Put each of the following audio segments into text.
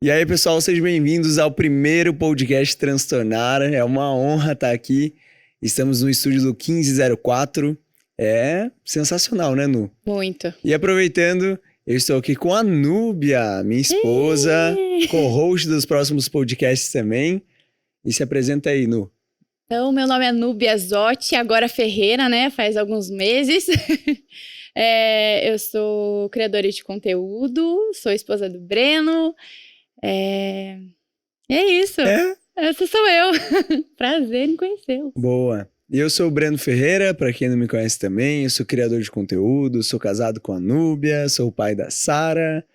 E aí, pessoal, sejam bem-vindos ao primeiro podcast Transtornar. É uma honra estar aqui. Estamos no estúdio do 1504. É sensacional, né, Nu? Muito. E aproveitando, eu estou aqui com a Núbia, minha esposa, co-host dos próximos podcasts também. E se apresenta aí, Nu. Então, meu nome é Núbia Zotti, agora Ferreira, né? Faz alguns meses. Eu sou criadora de conteúdo, sou esposa do Breno. E é isso. Essa sou eu. Prazer em conhecê-lo. Boa. E eu sou o Breno Ferreira, para quem não me conhece também, eu sou criador de conteúdo, sou casado com a Núbia, sou o pai da Sara.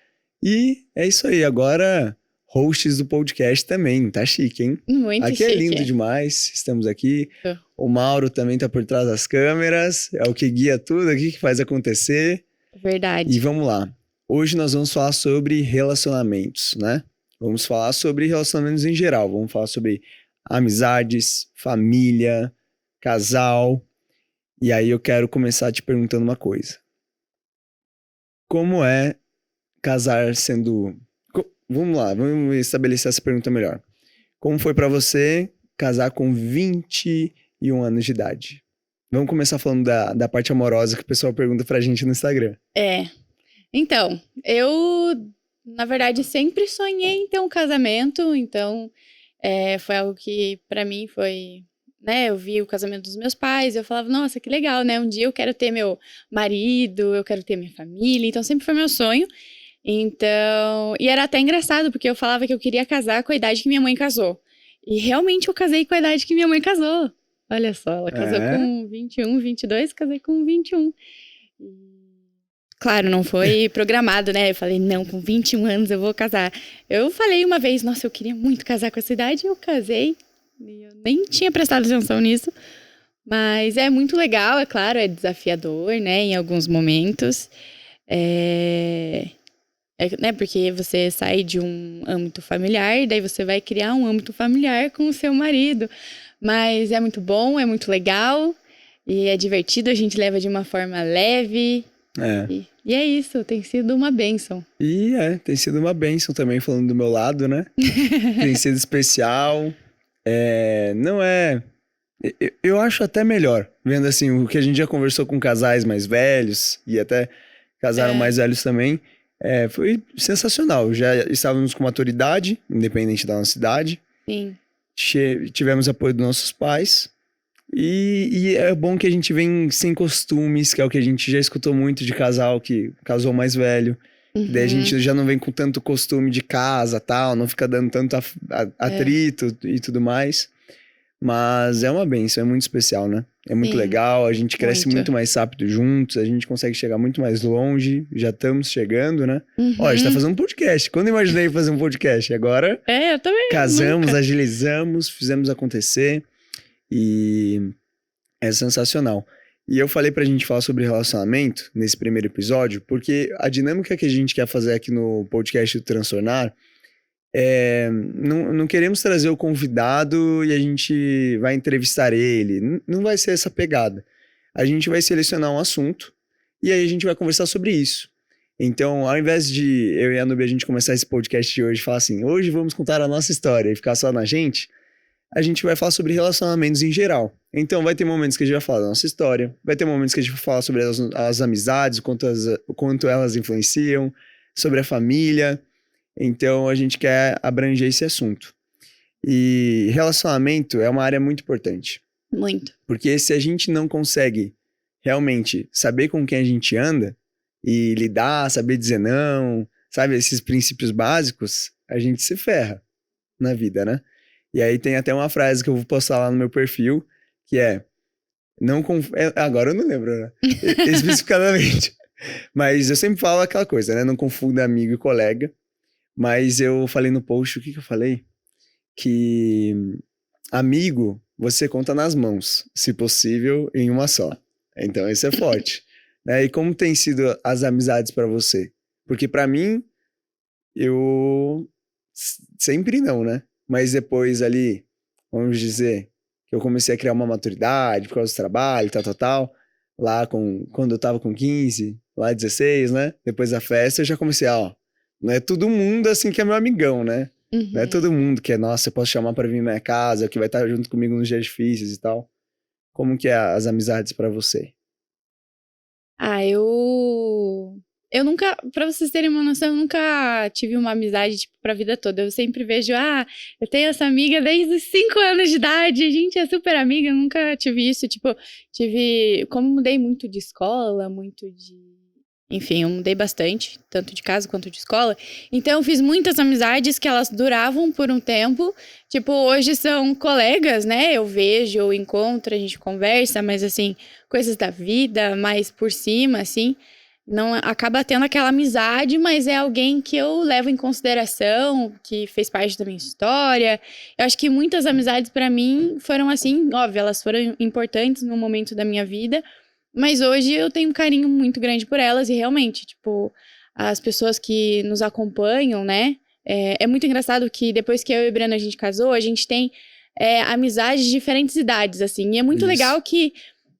E é isso aí, agora hosts do podcast também, tá chique, hein? Muito aqui chique. É lindo demais, estamos aqui. O Mauro também tá por trás das câmeras, é o que guia tudo aqui, que faz acontecer. Verdade. E vamos lá, hoje nós vamos falar sobre relacionamentos, né? Vamos falar sobre relacionamentos em geral, vamos falar sobre amizades, família, casal. E aí eu quero começar te perguntando uma coisa. Como é casar sendo... Vamos lá, vamos estabelecer essa pergunta melhor. Como foi pra você casar com 21 anos de idade? Vamos começar falando da parte amorosa que o pessoal pergunta pra gente no Instagram. Então, eu, na verdade, sempre sonhei em ter um casamento. Então, foi algo que pra mim foi... né, eu vi o casamento dos meus pais, eu falava, nossa, que legal, né? Um dia eu quero ter meu marido, eu quero ter minha família. Então, sempre foi meu sonho. Então, e era até engraçado, porque eu falava que eu queria casar com a idade que minha mãe casou. E realmente eu casei com a idade que minha mãe casou. Olha só, ela casou com 21, 22, casei com 21. Claro, não foi programado, né? Eu falei, não, com 21 anos eu vou casar. Eu falei uma vez, nossa, eu queria muito casar com essa idade, e eu casei. E eu nem tinha prestado atenção nisso. Mas é muito legal, é claro, é desafiador, né? Em alguns momentos. Né, porque você sai de um âmbito familiar, e daí você vai criar um âmbito familiar com o seu marido. Mas é muito bom, é muito legal, e é divertido, a gente leva de uma forma leve. E é isso, tem sido uma bênção. E tem sido uma bênção também, falando do meu lado, né? Tem sido especial. Não é... Eu acho até melhor, vendo assim, o que a gente já conversou com casais mais velhos, e até casaram mais velhos também. Foi sensacional. Já estávamos com maturidade, independente da nossa idade. Sim. Tivemos apoio dos nossos pais. E é bom que a gente vem sem costumes, que é o que a gente já escutou muito de casal que casou mais velho. Uhum. Daí a gente já não vem com tanto costume de casa, tal, não fica dando tanto atrito e tudo mais. Mas é uma bênção, é muito especial, né? É muito legal, a gente cresce muito mais rápido juntos, a gente consegue chegar muito mais longe, já estamos chegando, né? Ó, a gente tá fazendo um podcast, quando eu imaginei fazer um podcast? Agora eu também. Casamos, agilizamos, fizemos acontecer e é sensacional. E eu falei pra gente falar sobre relacionamento nesse primeiro episódio, porque a dinâmica que a gente quer fazer aqui no podcast do Transtornar não queremos trazer o convidado e a gente vai entrevistar ele. Não vai ser essa pegada. A gente vai selecionar um assunto e aí a gente vai conversar sobre isso. Então, ao invés de eu e a Nubia a gente começar esse podcast de hoje e falar assim, hoje vamos contar a nossa história e ficar só na gente, a gente vai falar sobre relacionamentos em geral. Então, vai ter momentos que a gente vai falar da nossa história, vai ter momentos que a gente vai falar sobre as amizades, o quanto elas influenciam, sobre a família. Então, a gente quer abranger esse assunto. E relacionamento é uma área muito importante. Muito. Porque se a gente não consegue realmente saber com quem a gente anda e lidar, saber dizer não, sabe, esses princípios básicos, a gente se ferra na vida, né? E aí tem até uma frase que eu vou postar lá no meu perfil, que agora eu não lembro, né? Especificadamente. Mas eu sempre falo aquela coisa, né? Não confunda amigo e colega. Mas eu falei no post, o que eu falei? Que amigo, você conta nas mãos, se possível, em uma só. Então, isso é forte. Né? E como tem sido as amizades pra você? Porque pra mim, eu sempre não, né? Mas depois ali, vamos dizer, que eu comecei a criar uma maturidade por causa do trabalho, tal. Lá quando eu tava com 15, lá 16, né? Depois da festa, eu já comecei, não é todo mundo assim que é meu amigão, né? Não é Uhum. todo mundo que é, nossa, eu posso chamar pra vir na minha casa, que vai estar junto comigo nos dias difíceis e tal. Como que é as amizades pra você? Ah, eu nunca, pra vocês terem uma noção, eu nunca tive uma amizade, tipo, pra vida toda. Eu sempre vejo, eu tenho essa amiga desde os 5 anos de idade, a gente é super amiga, eu nunca tive isso. Tipo, como mudei muito de escola, enfim, eu mudei bastante, tanto de casa quanto de escola. Então, eu fiz muitas amizades que elas duravam por um tempo. Tipo, hoje são colegas, né? Eu vejo, eu encontro, a gente conversa, mas assim, coisas da vida, mais por cima, assim. Não acaba tendo aquela amizade, mas é alguém que eu levo em consideração, que fez parte da minha história. Eu acho que muitas amizades pra mim foram assim, óbvio, elas foram importantes no momento da minha vida, mas hoje eu tenho um carinho muito grande por elas e realmente, tipo, as pessoas que nos acompanham, né? É muito engraçado que depois que eu e a Brena a gente casou, a gente tem amizades de diferentes idades, assim. E é muito Isso. legal que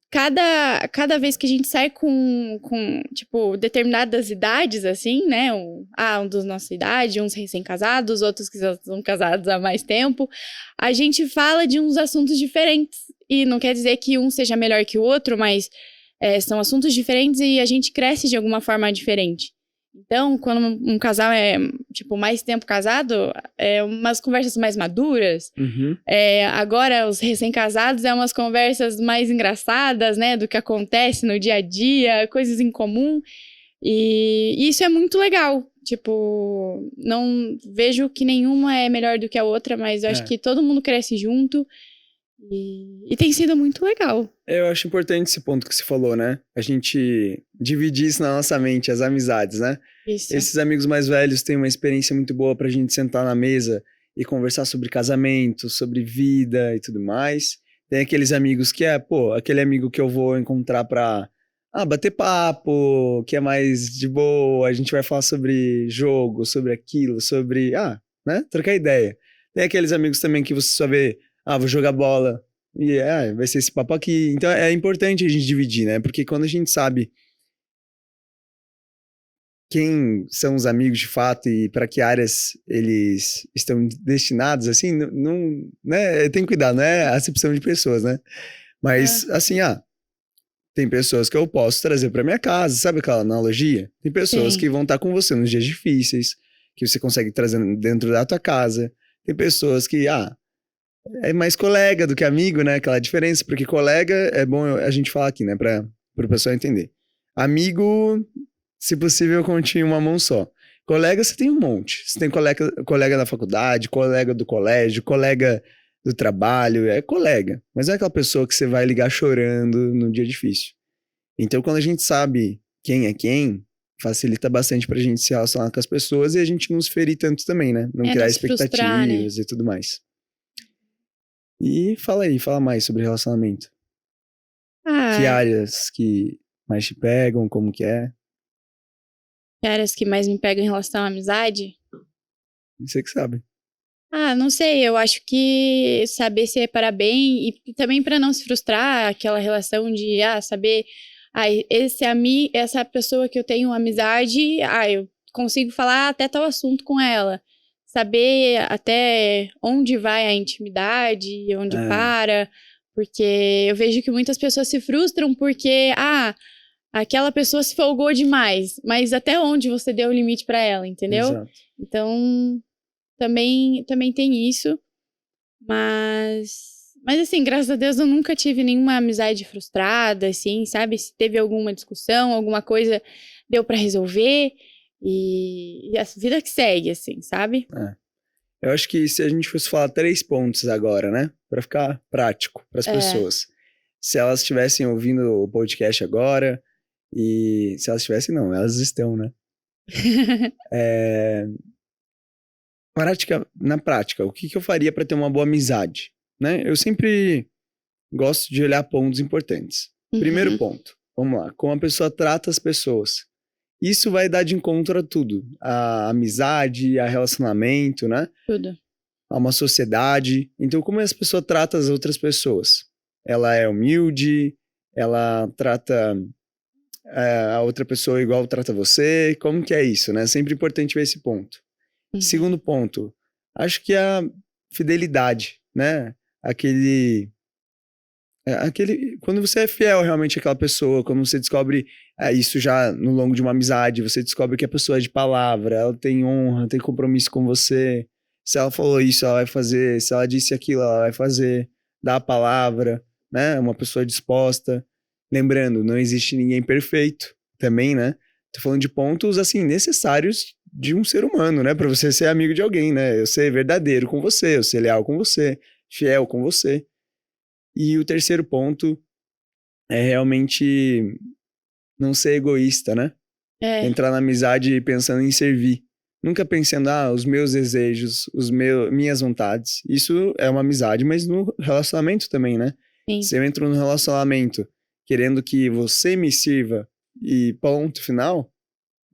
cada vez que a gente sai com tipo, determinadas idades, assim, né? Um dos nossa idade, uns recém-casados, outros que já são casados há mais tempo, a gente fala de uns assuntos diferentes. E não quer dizer que um seja melhor que o outro, mas são assuntos diferentes e a gente cresce de alguma forma diferente. Então, quando um casal é, tipo, mais tempo casado, é umas conversas mais maduras. Uhum. Agora, os recém-casados é umas conversas mais engraçadas, né? Do que acontece no dia a dia, coisas em comum. E isso é muito legal. Tipo, não vejo que nenhuma é melhor do que a outra, mas eu acho É. que todo mundo cresce junto. E tem sido muito legal. Eu acho importante esse ponto que você falou, né? A gente dividir isso na nossa mente, as amizades, né? Isso. Esses amigos mais velhos têm uma experiência muito boa pra gente sentar na mesa e conversar sobre casamento, sobre vida e tudo mais. Tem aqueles amigos que aquele amigo que eu vou encontrar pra bater papo, que é mais de boa, a gente vai falar sobre jogo, sobre aquilo, sobre, né? Trocar ideia. Tem aqueles amigos também que você só vê, vou jogar bola, e vai ser esse papo aqui. Então é importante a gente dividir, né? Porque quando a gente sabe quem são os amigos de fato e para que áreas eles estão destinados, assim, não, né? Tem que cuidar, não é acepção de pessoas, né? É. Mas, assim, tem pessoas que eu posso trazer para minha casa, sabe aquela analogia? Tem pessoas Sim. que vão estar com você nos dias difíceis, que você consegue trazer dentro da tua casa. Tem pessoas que, é mais colega do que amigo, né? Aquela diferença, porque colega é bom a gente falar aqui, né? Para o pessoal entender. Amigo, se possível, conte em uma mão só. Colega, você tem um monte. Você tem colega da faculdade, colega do colégio, colega do trabalho, é colega. Mas não é aquela pessoa que você vai ligar chorando no dia difícil. Então, quando a gente sabe quem é quem, facilita bastante pra gente se relacionar com as pessoas e a gente não se ferir tanto também, né? Não criar Não se frustrar, né? expectativas e tudo mais. E fala mais sobre relacionamento. Que Ah, áreas que mais te pegam, como que é? áreas que mais me pegam em relação à amizade? Você que sabe. Não sei, eu acho que saber se reparar bem e também para não se frustrar, aquela relação de, saber, essa pessoa que eu tenho amizade, eu consigo falar até tal assunto com ela. Saber até onde vai a intimidade, onde É, para, porque eu vejo que muitas pessoas se frustram porque, aquela pessoa se folgou demais, mas até onde você deu o limite para ela, entendeu? exato. Então, também tem isso, mas assim, graças a Deus eu nunca tive nenhuma amizade frustrada, assim, sabe? Se teve alguma discussão, alguma coisa, deu pra resolver e a vida que segue, assim, sabe? É. Eu acho que se a gente fosse falar 3 pontos agora, né? Pra ficar prático para as É. pessoas. Se elas estivessem ouvindo o podcast agora, e se elas estivessem, não, elas estão, né? É, na prática, o que eu faria para ter uma boa amizade? Né? Eu sempre gosto de olhar pontos importantes. Primeiro Uhum, ponto, vamos lá, como a pessoa trata as pessoas. Isso vai dar de encontro a tudo, a amizade, a relacionamento, né? tudo. A uma sociedade. Então, como essa pessoa trata as outras pessoas? Ela é humilde, ela trata a outra pessoa igual trata você? Como que é isso, né? Sempre importante ver esse ponto. Segundo ponto, acho que a fidelidade, né? Quando você é fiel realmente àquela pessoa, quando você descobre isso já no longo de uma amizade, você descobre que a pessoa é de palavra, ela tem honra, tem compromisso com você. Se ela falou isso, ela vai fazer. Se ela disse aquilo, ela vai fazer. Dá a palavra, né? Uma pessoa disposta. Lembrando, não existe ninguém perfeito também, né? Tô falando de pontos, assim, necessários de um ser humano, né? Pra você ser amigo de alguém, né? Eu ser verdadeiro com você, eu ser leal com você, fiel com você. E o terceiro ponto é realmente não ser egoísta, né? Entrar na amizade pensando em servir. Nunca pensando, os meus desejos, minhas vontades. Isso é uma amizade, mas no relacionamento também, né? Sim. Se eu entro no relacionamento querendo que você me sirva e ponto final,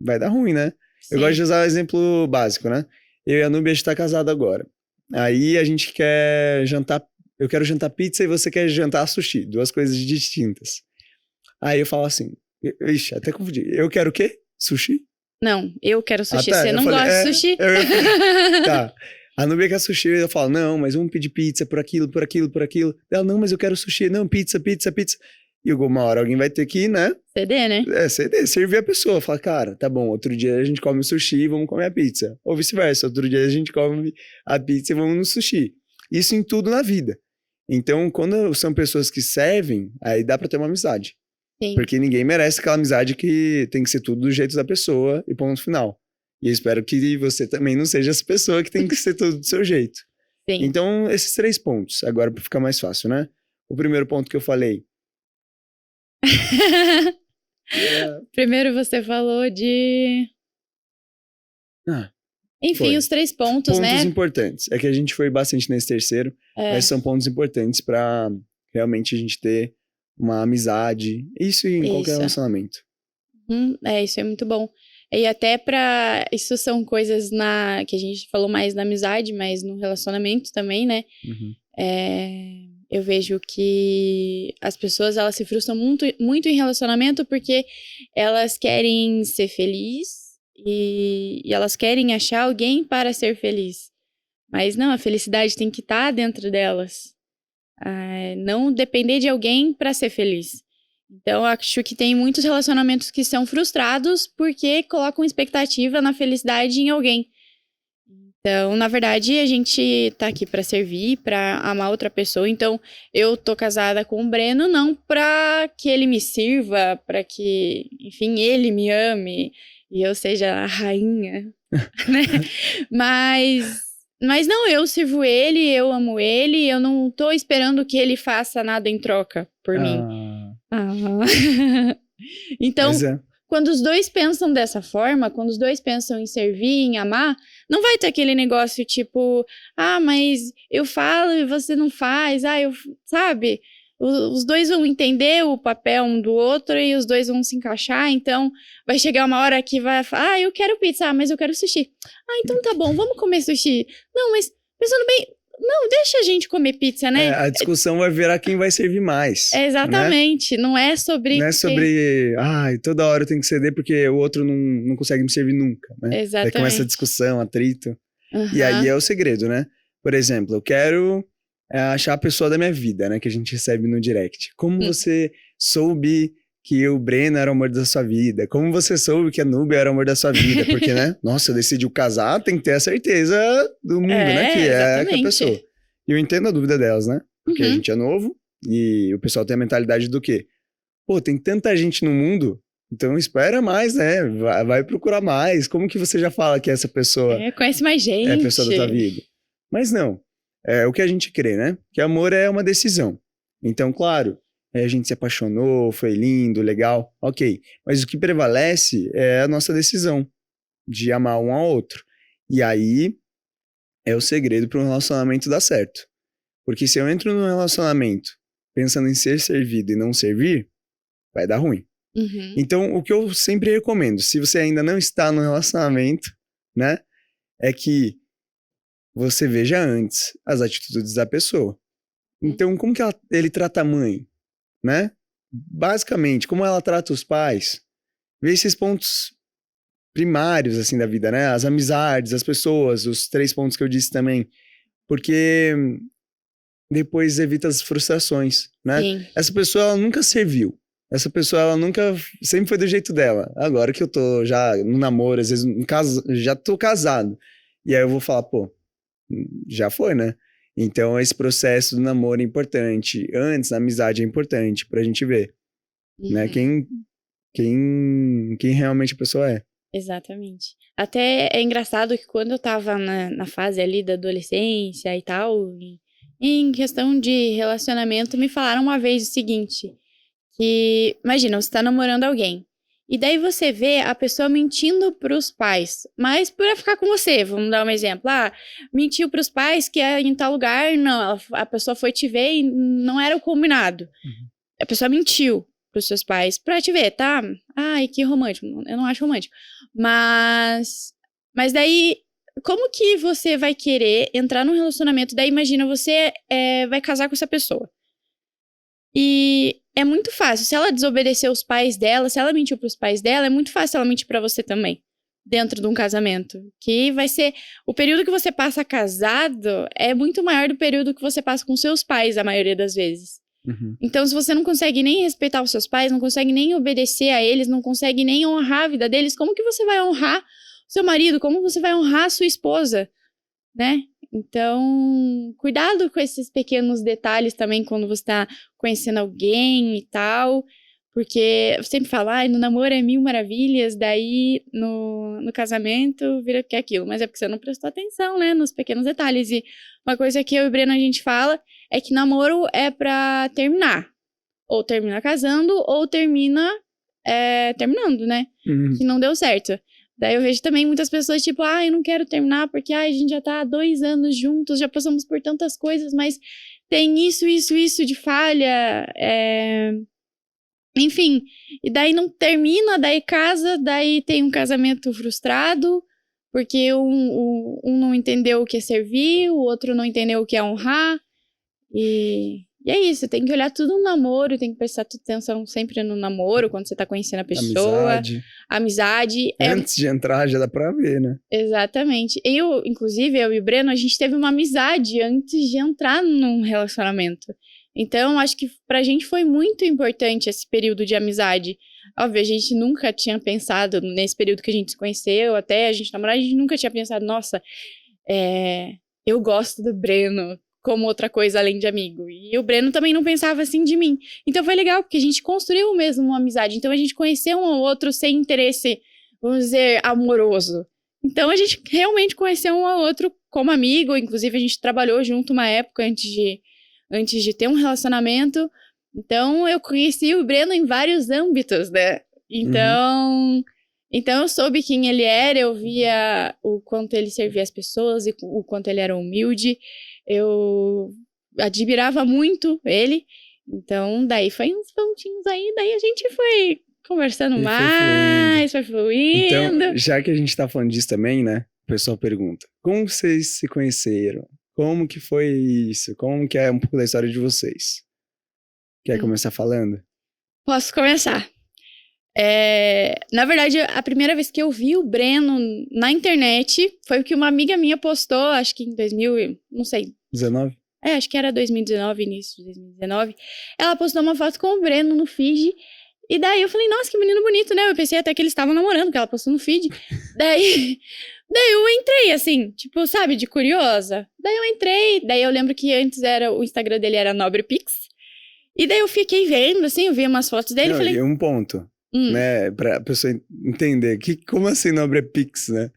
vai dar ruim, né? Sim. Eu gosto de usar o exemplo básico, né? Eu e a Núbia, a gente tá casado agora. Aí a gente quer jantar. Eu quero jantar pizza e você quer jantar sushi. Duas coisas distintas. Aí eu falo assim, ixi, até confundi. Eu quero o quê? Sushi? Não, eu quero sushi. Tá. Você não gosta de sushi? Tá. A Núbia quer sushi, eu falo, não, mas vamos pedir pizza por aquilo, por aquilo, por aquilo. Ela, não, mas eu quero sushi. Não, pizza. E uma hora alguém vai ter que, né? Ceder, né? Ceder, servir a pessoa. Fala, cara, tá bom, outro dia a gente come o sushi e vamos comer a pizza. Ou vice-versa, outro dia a gente come a pizza e vamos no sushi. Isso em tudo na vida. Então, quando são pessoas que servem, aí dá pra ter uma amizade. Sim. Porque ninguém merece aquela amizade que tem que ser tudo do jeito da pessoa e ponto final. E eu espero que você também não seja essa pessoa que tem que ser tudo do seu jeito. Sim. Então, esses 3 pontos, agora pra ficar mais fácil, né? O primeiro ponto que eu falei. Primeiro você falou de... Enfim, os 3 pontos, né? Pontos importantes. É que a gente foi bastante nesse terceiro, mas são pontos importantes pra realmente a gente ter uma amizade. Isso em qualquer relacionamento. Isso é muito bom. E até isso são coisas que a gente falou mais na amizade, mas no relacionamento também, né? Eu vejo que as pessoas, elas se frustram muito, muito em relacionamento porque elas querem ser felizes e elas querem achar alguém para ser feliz. Mas não, a felicidade tem que estar dentro delas. Não depender de alguém para ser feliz. Então, acho que tem muitos relacionamentos que são frustrados porque colocam expectativa na felicidade em alguém. Então, na verdade, a gente tá aqui pra servir, pra amar outra pessoa. Então, eu tô casada com o Breno não pra que ele me sirva, pra que, enfim, ele me ame e eu seja a rainha, né? Mas não, eu sirvo ele, eu amo ele, eu não tô esperando que ele faça nada em troca por mim. Então, quando os dois pensam dessa forma, quando os dois pensam em servir, em amar, não vai ter aquele negócio tipo, mas eu falo e você não faz, sabe? Os dois vão entender o papel um do outro e os dois vão se encaixar, então vai chegar uma hora que vai falar, eu quero pizza, mas eu quero sushi. Então tá bom, vamos comer sushi. Não, mas pensando bem, não, deixa a gente comer pizza, né? A discussão vai virar quem vai servir mais. Exatamente, né? Não é sobre... Não é sobre, toda hora eu tenho que ceder porque o outro não consegue me servir nunca, né? Exatamente. Aí começa a discussão, atrito. E aí é o segredo, né? Por exemplo, eu quero achar a pessoa da minha vida, né? Que a gente recebe no direct. Como você soube que o Breno era o amor da sua vida? Como você soube que a Núbia era o amor da sua vida? Porque, né? Nossa, decidiu casar, tem que ter a certeza do mundo, né? Que exatamente. é a pessoa. E eu entendo a dúvida delas, né? Porque a gente é novo e o pessoal tem a mentalidade do quê? Pô, tem tanta gente no mundo, então espera mais, né? Vai procurar mais. Como que você já fala que essa pessoa... conhece mais gente. É a pessoa da tua vida. Mas não. É o que a gente crê, né? Que amor é uma decisão. Então, claro, a gente se apaixonou, foi lindo, legal, ok. Mas o que prevalece é a nossa decisão de amar um ao outro. E aí é o segredo para um relacionamento dar certo. Porque se eu entro num relacionamento pensando em ser servido e não servir, vai dar ruim. Então, o que eu sempre recomendo, se você ainda não está no relacionamento, né, é que você veja antes as atitudes da pessoa. Então, como que ele trata a mãe, né? Basicamente, como ela trata os pais, ver esses pontos primários, assim, da vida, né? As amizades, as pessoas, os 3 pontos que eu disse também. Porque depois evita as frustrações, né? Sim. Essa pessoa, ela nunca serviu. Essa pessoa, ela nunca... Sempre foi do jeito dela. Agora que eu tô já no namoro, às vezes já tô casado. E aí eu vou falar, pô, já foi, né? Então esse processo do namoro é importante. Antes, a amizade é importante pra gente ver, né? Quem realmente a pessoa é. Exatamente. Até é engraçado que quando eu tava na fase ali da adolescência e tal, em questão de relacionamento, me falaram uma vez o seguinte, que, imagina, você tá namorando alguém, e daí você vê a pessoa mentindo pros pais, mas pra ficar com você, vamos dar um exemplo, mentiu pros pais que é em tal lugar, não, a pessoa foi te ver e não era o combinado. A pessoa mentiu pros seus pais pra te ver, tá? Ai, que romântico. Eu não acho romântico. Mas daí, como que você vai querer entrar num relacionamento? Daí, imagina, você vai casar com essa pessoa. E é muito fácil. Se ela desobedeceu os pais dela, se ela mentiu pros pais dela, é muito fácil ela mentir pra você também. Dentro de um casamento. Que vai ser... O período que você passa casado é muito maior do período que você passa com seus pais, a maioria das vezes. Então, se você não consegue nem respeitar os seus pais, não consegue nem obedecer a eles, não consegue nem honrar a vida deles, como que você vai honrar o seu marido? Como você vai honrar a sua esposa? Né? Então, cuidado com esses pequenos detalhes também quando você tá conhecendo alguém e tal. Porque eu sempre falo, no namoro é 1000 maravilhas, daí no casamento vira que é aquilo. Mas é porque você não prestou atenção, né, nos pequenos detalhes. E uma coisa que eu e o Breno a gente fala é que namoro é pra terminar. Ou termina casando, ou termina terminando, né? Que não deu certo. Daí eu vejo também muitas pessoas tipo, eu não quero terminar porque a gente já tá há 2 anos juntos, já passamos por tantas coisas, mas tem isso de falha, enfim, e daí não termina, daí casa, daí tem um casamento frustrado, porque um não entendeu o que é servir, o outro não entendeu o que é honrar, e é isso, tem que olhar tudo no namoro, tem que prestar atenção sempre no namoro, quando você tá conhecendo a pessoa. Amizade. Antes de entrar, já dá pra ver, né? Exatamente. Inclusive, eu e o Breno, a gente teve uma amizade antes de entrar num relacionamento. Então, acho que pra gente foi muito importante esse período de amizade. Óbvio, a gente nunca tinha pensado, nesse período que a gente se conheceu, até a gente namorar, a gente nunca tinha pensado, nossa, eu gosto do Breno como outra coisa além de amigo. E o Breno também não pensava assim de mim. Então foi legal, porque a gente construiu mesmo uma amizade. Então a gente conheceu um ao outro sem interesse, vamos dizer, amoroso. Então a gente realmente conheceu um ao outro como amigo. Inclusive a gente trabalhou junto uma época antes de ter um relacionamento. Então eu conheci o Breno em vários âmbitos, né? Então eu soube quem ele era, eu via o quanto ele servia as pessoas e o quanto ele era humilde. Eu admirava muito ele. Então, daí foi uns pontinhos aí, daí a gente foi conversando mais, foi fluindo. Então, já que a gente tá falando disso também, né? O pessoal pergunta, como vocês se conheceram? Como que foi isso? Como que é um pouco da história de vocês? Quer começar falando? Posso começar. Na verdade, a primeira vez que eu vi o Breno na internet foi o que uma amiga minha postou, acho que em 2000, não sei. 19? Acho que era 2019, início de 2019. Ela postou uma foto com o Breno no feed. E daí eu falei, nossa, que menino bonito, né? Eu pensei até que eles estavam namorando, que ela postou no feed. daí eu entrei, assim, tipo, sabe, de curiosa. Daí eu entrei, daí eu lembro que antes o Instagram dele era NobrePix. E daí eu fiquei vendo, assim, eu vi umas fotos dele e falei... E um ponto, né, pra pessoa entender, como assim NobrePix, né?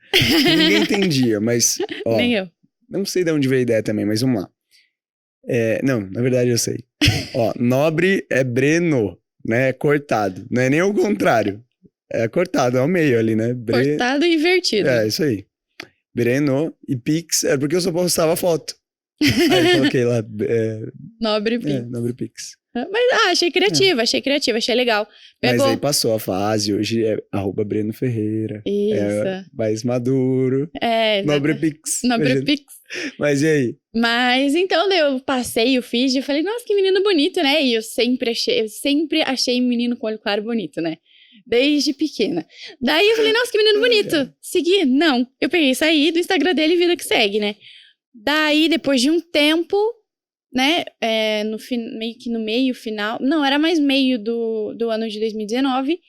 Ninguém entendia, mas, ó... Nem eu. Não sei de onde veio a ideia também, mas vamos lá. Não, na verdade eu sei. Ó, nobre é Breno, né? É cortado. Não é nem o contrário. É cortado, é o meio ali, né? Cortado e invertido. Isso aí. Breno e Pix é porque eu só postava foto. Aí eu coloquei lá. NobrePix. NobrePix. Mas achei criativa, achei legal. Mas aí passou a fase, hoje é @Breno Ferreira. Isso. Mais maduro. NobrePix. NobrePix. Mas e aí? Mas então eu passei o feed e falei, nossa, que menino bonito, né? E eu sempre achei menino com olho claro bonito, né? Desde pequena. Daí eu falei, nossa, que menino bonito. Segui? Não. Eu peguei e saí do Instagram dele e vida que segue, né? Daí, depois de um tempo, né? Meio que no meio, final... Não, era mais meio do ano de 2019.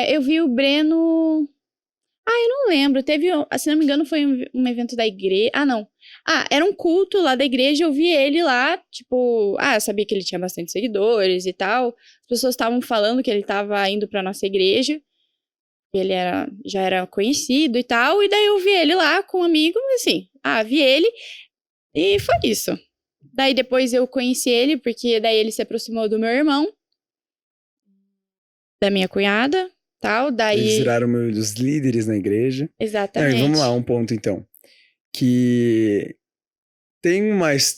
Eu vi o Breno... eu não lembro. Teve, se não me engano, foi um evento da igreja. Não. Era um culto lá da igreja. Eu vi ele lá, tipo... eu sabia que ele tinha bastante seguidores e tal. As pessoas estavam falando que ele tava indo pra nossa igreja. Ele já era conhecido e tal. E daí eu vi ele lá com um amigo, assim... vi ele. E foi isso. Daí depois eu conheci ele, porque daí ele se aproximou do meu irmão. Da minha cunhada. Tal, daí... Eles viraram os líderes na igreja. Exatamente. Vamos lá, um ponto então. Que tem mais...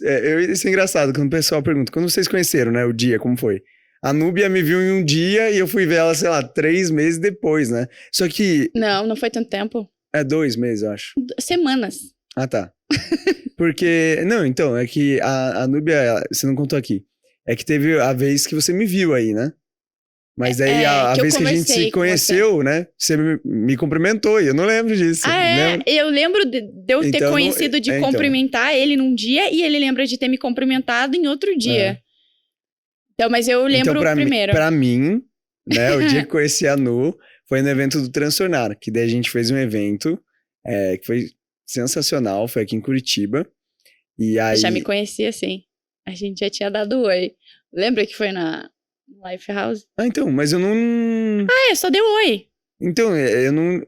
isso é engraçado, quando o pessoal pergunta, quando vocês conheceram, né, o dia, como foi? A Núbia me viu em um dia e eu fui ver ela, sei lá, 3 meses depois, né? Só que... Não foi tanto tempo. 2 meses, eu acho. Semanas. Tá. Porque... Não, então, é que a Núbia, você não contou aqui, é que teve a vez que você me viu aí, né? Mas aí a vez que a gente se conheceu, né? Você me cumprimentou e eu não lembro disso. Eu lembro de eu ter conhecido de cumprimentar ele num dia e ele lembra de ter me cumprimentado em outro dia. Então, mas eu lembro primeiro. Pra mim, né? O dia que conheci a Nu foi no evento do Transtornar, que daí a gente fez um evento que foi sensacional, foi aqui em Curitiba. E aí... Já me conhecia, assim. A gente já tinha dado oi. Lembra que foi na Life House? Então, mas eu não... só deu oi. Então, eu não...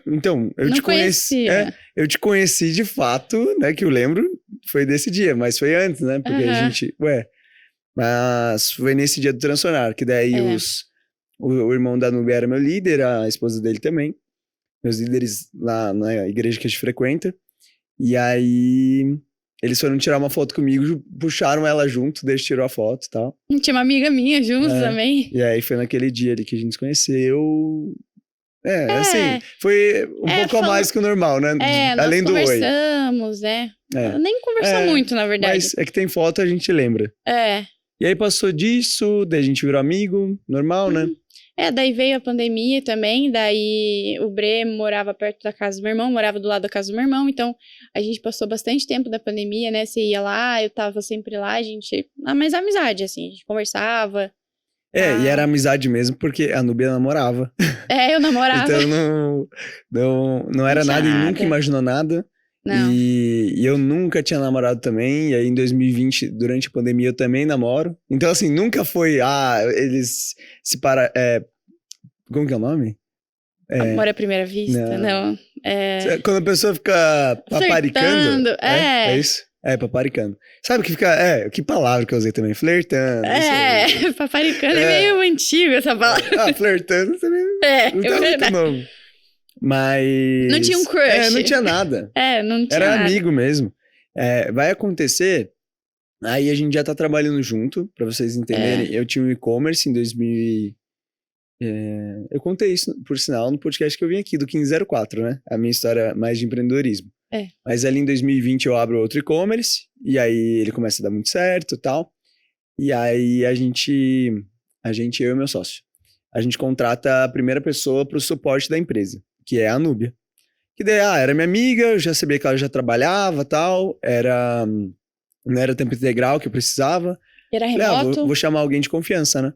eu não te conheci... eu te conheci de fato, né? Que eu lembro, foi desse dia, mas foi antes, né? Porque a gente... Mas foi nesse dia do Transtornar, que daí o irmão da Núbia era meu líder, a esposa dele também. Meus líderes lá na igreja que a gente frequenta. E aí... Eles foram tirar uma foto comigo, puxaram ela junto, daí tirou a foto e tal. Tinha uma amiga minha junto também. E aí foi naquele dia ali que a gente se conheceu. Assim, foi um pouco a mais que o normal, né? Além do oi. Conversamos, Nem conversou muito, na verdade. Mas é que tem foto, a gente lembra. E aí passou disso, daí a gente virou amigo, normal, né? Daí veio a pandemia também, daí o Bre morava perto da casa do meu irmão, morava do lado da casa do meu irmão, então a gente passou bastante tempo da pandemia, né? Você ia lá, eu tava sempre lá, a gente... mais amizade, assim, a gente conversava. E era amizade mesmo, porque a Núbia namorava. Eu namorava. Então não era nada e nunca imaginou nada. Não. E eu nunca tinha namorado também, e aí em 2020, durante a pandemia, eu também namoro. Então, assim, nunca foi, eles se para... como que é o nome? Amor à primeira vista? Não. Quando a pessoa fica paparicando. Flertando, É isso? Paparicando. Sabe que fica... que palavra que eu usei também? Flertando. Paparicando é meio antigo essa palavra. Flertando também. Não tá muito novo. Mas... Não tinha um crush. Não tinha nada. Não tinha Era nada. amigo mesmo. Vai acontecer... Aí a gente já tá trabalhando junto, pra vocês entenderem. Eu tinha um e-commerce em 2000... eu contei isso, por sinal, no podcast que eu vim aqui, do 1504, né? A minha história mais de empreendedorismo. Mas ali em 2020 eu abro outro e-commerce, e aí ele começa a dar muito certo e tal. E aí a gente, eu e meu sócio, a gente contrata a primeira pessoa pro suporte da empresa, que é a Núbia. Que daí, era minha amiga, eu já sabia que ela já trabalhava e tal, não era tempo integral que eu precisava. Era remoto. Vou chamar alguém de confiança, né?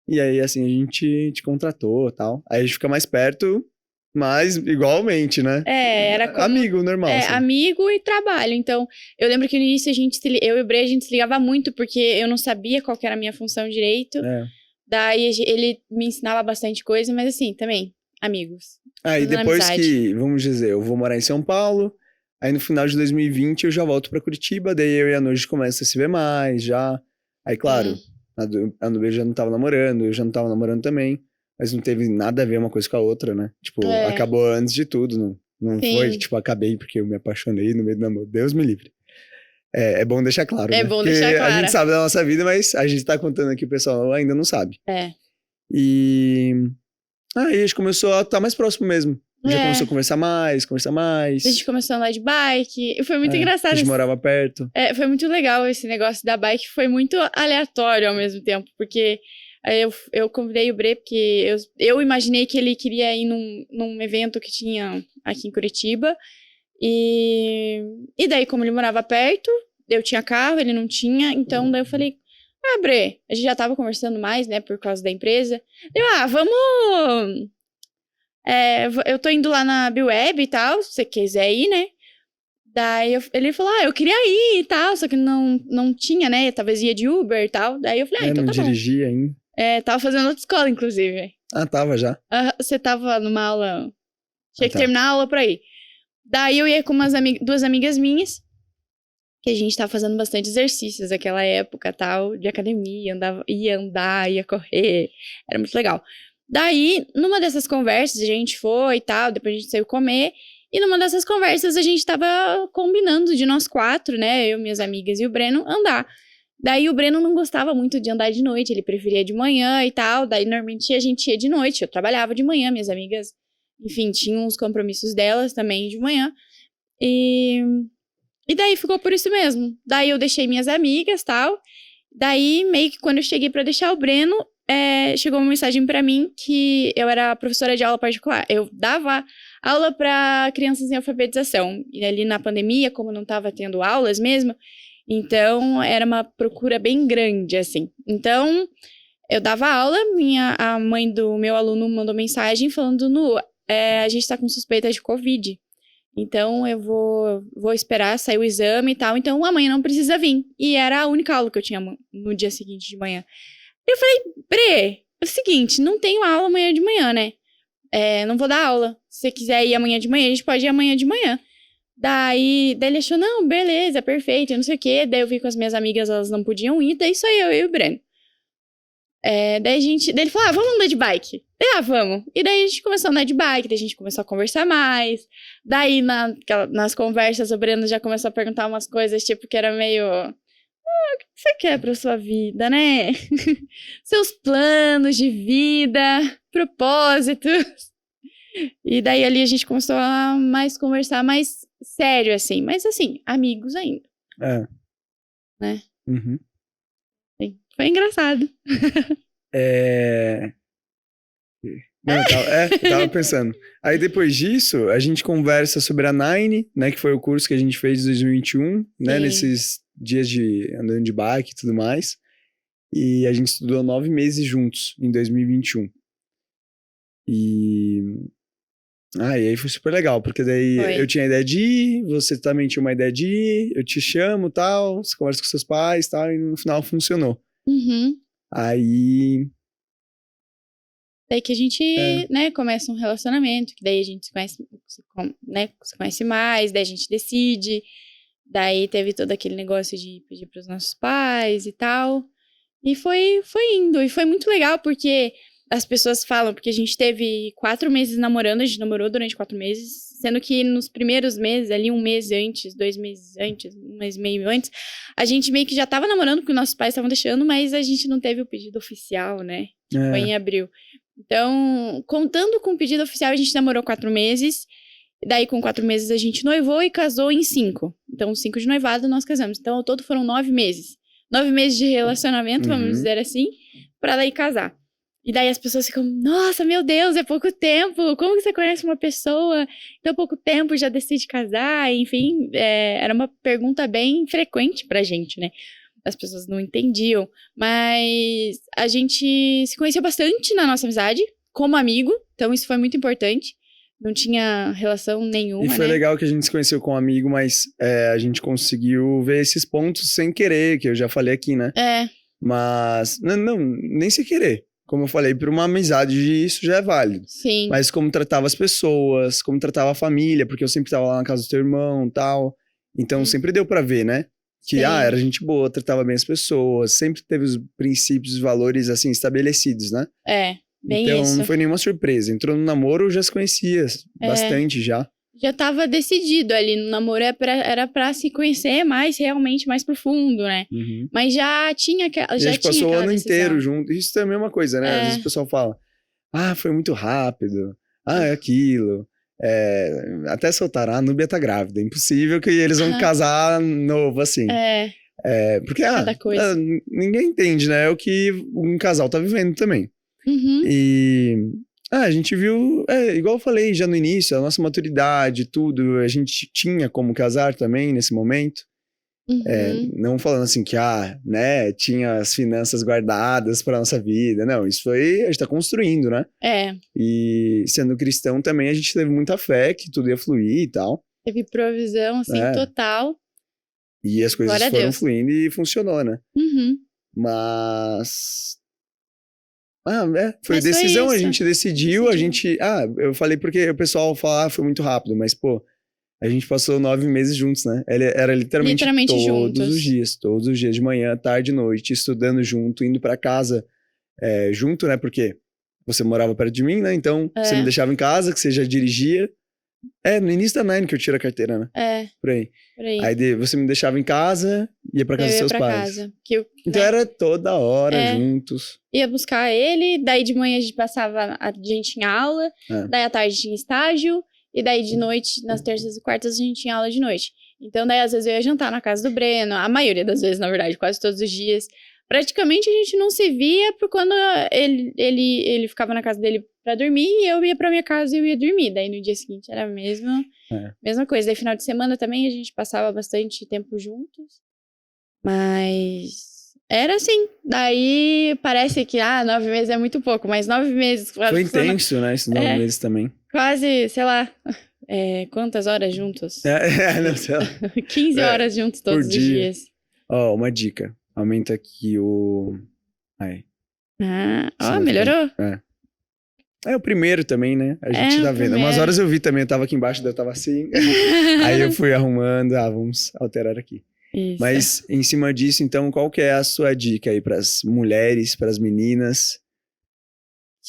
E aí, assim, a gente te contratou e tal. Aí a gente fica mais perto, mas igualmente, né? Era como... Amigo, normal. Assim. Amigo e trabalho. Então, eu lembro que no início eu e o Bre, a gente se ligava muito, porque eu não sabia qual que era a minha função direito. Daí ele me ensinava bastante coisa, mas assim, também, amigos. E depois que, vamos dizer, eu vou morar em São Paulo, aí no final de 2020 eu já volto pra Curitiba, daí eu e a Noji começa a se ver mais, já. Aí, claro, a Núbia já não tava namorando, eu já não tava namorando também, mas não teve nada a ver uma coisa com a outra, né? Tipo, acabou antes de tudo, não foi, tipo, acabei porque eu me apaixonei no meio do namoro. Deus me livre. É bom deixar claro, né? Bom deixar claro. A gente sabe da nossa vida, mas a gente tá contando aqui, o pessoal ainda não sabe. E... aí a gente começou a estar mais próximo mesmo. Já começou a conversar mais. A gente começou a andar de bike. E foi muito engraçado. A gente morava perto. Foi muito legal esse negócio da bike. Foi muito aleatório ao mesmo tempo. Porque Aí eu convidei o Bre, porque eu imaginei que ele queria ir num evento que tinha aqui em Curitiba. E daí, como ele morava perto, eu tinha carro, ele não tinha. Então, daí eu falei, Bre, a gente já tava conversando mais, né, por causa da empresa. Vamos... eu tô indo lá na Biweb e tal, se você quiser ir, né? Daí ele falou, eu queria ir e tal, só que não tinha, né? Talvez ia de Uber e tal. Daí eu falei, então não tá bom. dirigia ainda. Tava fazendo outra escola, inclusive. Tava já. Você tava numa aula... Tinha que tá. terminar a aula pra ir. Daí eu ia com duas amigas minhas, que a gente tava fazendo bastante exercícios naquela época, tal, de academia, ia andar, ia correr. Era muito legal. Daí, numa dessas conversas, a gente foi e tal, depois a gente saiu comer. E numa dessas conversas, a gente tava combinando de nós 4, né? Eu, minhas amigas e o Breno, andar. Daí o Breno não gostava muito de andar de noite, ele preferia de manhã e tal. Daí normalmente a gente ia de noite, eu trabalhava de manhã, minhas amigas, enfim, tinham os compromissos delas também de manhã. E daí ficou por isso mesmo. Daí eu deixei minhas amigas e tal. Daí, meio que quando eu cheguei pra deixar o Breno, chegou uma mensagem pra mim que eu era professora de aula particular. Eu dava aula pra crianças em alfabetização. E ali na pandemia, como não tava tendo aulas mesmo, então era uma procura bem grande, assim. Então, eu dava aula, a mãe do meu aluno mandou mensagem falando, a gente tá com suspeita de Covid. Então, eu vou esperar sair o exame e tal. Então, amanhã não precisa vir. E era a única aula que eu tinha no dia seguinte de manhã. Eu falei, Bre, é o seguinte, não tenho aula amanhã de manhã, né? Não vou dar aula. Se você quiser ir amanhã de manhã, a gente pode ir amanhã de manhã. Daí ele achou, não, beleza, perfeito, não sei o quê. Daí eu vi com as minhas amigas, elas não podiam ir. Daí só eu e o Breno. Daí ele falou, vamos andar de bike. Daí, vamos. E daí a gente começou a andar de bike, daí a gente começou a conversar mais. Daí, nas conversas, o Breno já começou a perguntar umas coisas, tipo, que era meio... o que você quer pra sua vida, né? Seus planos de vida, propósitos. E daí ali a gente começou a conversar mais sério, assim. Mas, assim, amigos ainda. Né? Uhum. Foi engraçado. Não, eu tava pensando. Aí depois disso, a gente conversa sobre a Nine, né? Que foi o curso que a gente fez em 2021, né? Sim. Nesses dias de andando de bike e tudo mais. E a gente estudou 9 meses juntos, em 2021. E aí foi super legal, porque daí eu tinha a ideia de ir, você também tinha uma ideia de ir, eu te chamo e tal, você conversa com seus pais e tal, e no final funcionou. Uhum. Aí... Daí que a gente, né, começa um relacionamento, que daí a gente se conhece mais, daí a gente decide. Daí teve todo aquele negócio de pedir pros nossos pais e tal. E foi indo, e foi muito legal, porque as pessoas falam, porque a gente teve 4 meses namorando, a gente namorou durante 4 meses, sendo que nos primeiros meses, ali 1 mês antes, 2 meses antes, 1 mês e meio antes, a gente meio que já tava namorando, porque nossos pais estavam deixando, mas a gente não teve o pedido oficial, né? Foi em abril. Então, contando com o pedido oficial, a gente namorou 4 meses. Daí, com 4 meses, a gente noivou e casou em 5. Então, 5 de noivado, nós casamos. Então, ao todo foram 9 meses. 9 meses de relacionamento, vamos dizer assim, pra daí casar. E daí as pessoas ficam, nossa, meu Deus, é pouco tempo. Como que você conhece uma pessoa em tão pouco tempo já decide casar? Enfim, era uma pergunta bem frequente pra gente, né? As pessoas não entendiam, mas a gente se conheceu bastante na nossa amizade, como amigo, então isso foi muito importante. Não tinha relação nenhuma, E foi né? legal que a gente se conheceu com um amigo, mas a gente conseguiu ver esses pontos sem querer, que eu já falei aqui, né? Mas, não, nem sem querer. Como eu falei, por uma amizade isso já é válido. Sim. Mas como tratava as pessoas, como tratava a família, porque eu sempre tava lá na casa do teu irmão e tal. Então sempre deu pra ver, né? Que, era gente boa, tratava bem as pessoas, sempre teve os princípios, os valores, assim, estabelecidos, né? Bem então, isso. não foi nenhuma surpresa. Entrou no namoro, já se conhecia bastante já. Já tava decidido ali, no namoro era pra se conhecer realmente mais profundo, né? Uhum. Mas já tinha aquela E a gente passou o ano decisão. inteiro junto. Isso é a mesma coisa, né? Às vezes o pessoal fala, foi muito rápido, é aquilo. Até soltaram, a Núbia tá grávida. Impossível que eles vão casar novo, assim. Porque, Cada coisa. ninguém entende, né? É o que um casal tá vivendo também. Uhum. E a gente viu, igual eu falei já no início, a nossa maturidade, tudo, a gente tinha como casar também nesse momento. Uhum. Não falando assim que, né, tinha as finanças guardadas pra nossa vida. Não, isso foi, a gente tá construindo, né? E sendo cristão também, a gente teve muita fé que tudo ia fluir e tal. Teve provisão, assim, total. E as coisas Glória a foram Deus. fluindo e funcionou, né? Uhum. Mas... foi Mas decisão, foi a isso. gente decidiu, a gente... eu falei porque o pessoal fala, foi muito rápido, mas, pô, a gente passou 9 meses juntos, né? Era literalmente juntos. Todos os dias, de manhã, tarde e noite, estudando junto, indo pra casa junto, né? Porque você morava perto de mim, né? Então, você me deixava em casa, que você já dirigia. No início da Nine que eu tiro a carteira, né? Por aí. Aí você me deixava em casa, ia pra casa dos seus pais. Casa. Então era toda hora juntos. Ia buscar ele, daí de manhã a gente passava a gente em aula, daí à tarde tinha estágio, e daí de noite, nas terças e quartas, a gente tinha aula de noite. Então daí às vezes eu ia jantar na casa do Breno, a maioria das vezes, na verdade, quase todos os dias. Praticamente a gente não se via por quando ele ficava na casa dele pra dormir e eu ia pra minha casa e eu ia dormir. Daí no dia seguinte era a mesma coisa. Daí final de semana também a gente passava bastante tempo juntos. Mas era assim. Daí parece que 9 meses é muito pouco, mas 9 meses... Foi intenso, né? Esses 9 meses também. Quase, sei lá... quantas horas juntos? Não sei lá. 15 horas juntos todos os dias. Uma dica. Aumenta aqui o... Melhorou? É o primeiro também, né? A gente tá vendo. Umas horas eu vi também, eu tava aqui embaixo, eu tava assim. Aí eu fui arrumando, vamos alterar aqui. Isso. Mas em cima disso, então, qual que é a sua dica aí pras mulheres, pras meninas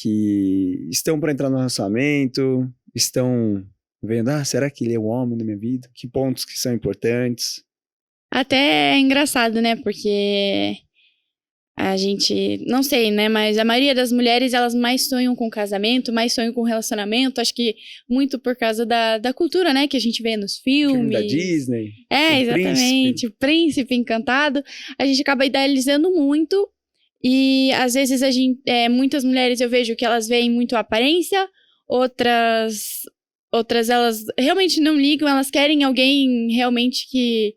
que estão pra entrar no relacionamento, estão vendo, será que ele é o homem da minha vida? Que pontos que são importantes? Até é engraçado, né? Porque a gente, não sei, né? Mas a maioria das mulheres, elas mais sonham com casamento, mais sonham com relacionamento. Acho que muito por causa da cultura, né? Que a gente vê nos filmes. Filme da Disney. Exatamente. O Príncipe Encantado. A gente acaba idealizando muito. E às vezes muitas mulheres eu vejo que elas veem muito a aparência. Outras elas realmente não ligam. Elas querem alguém realmente que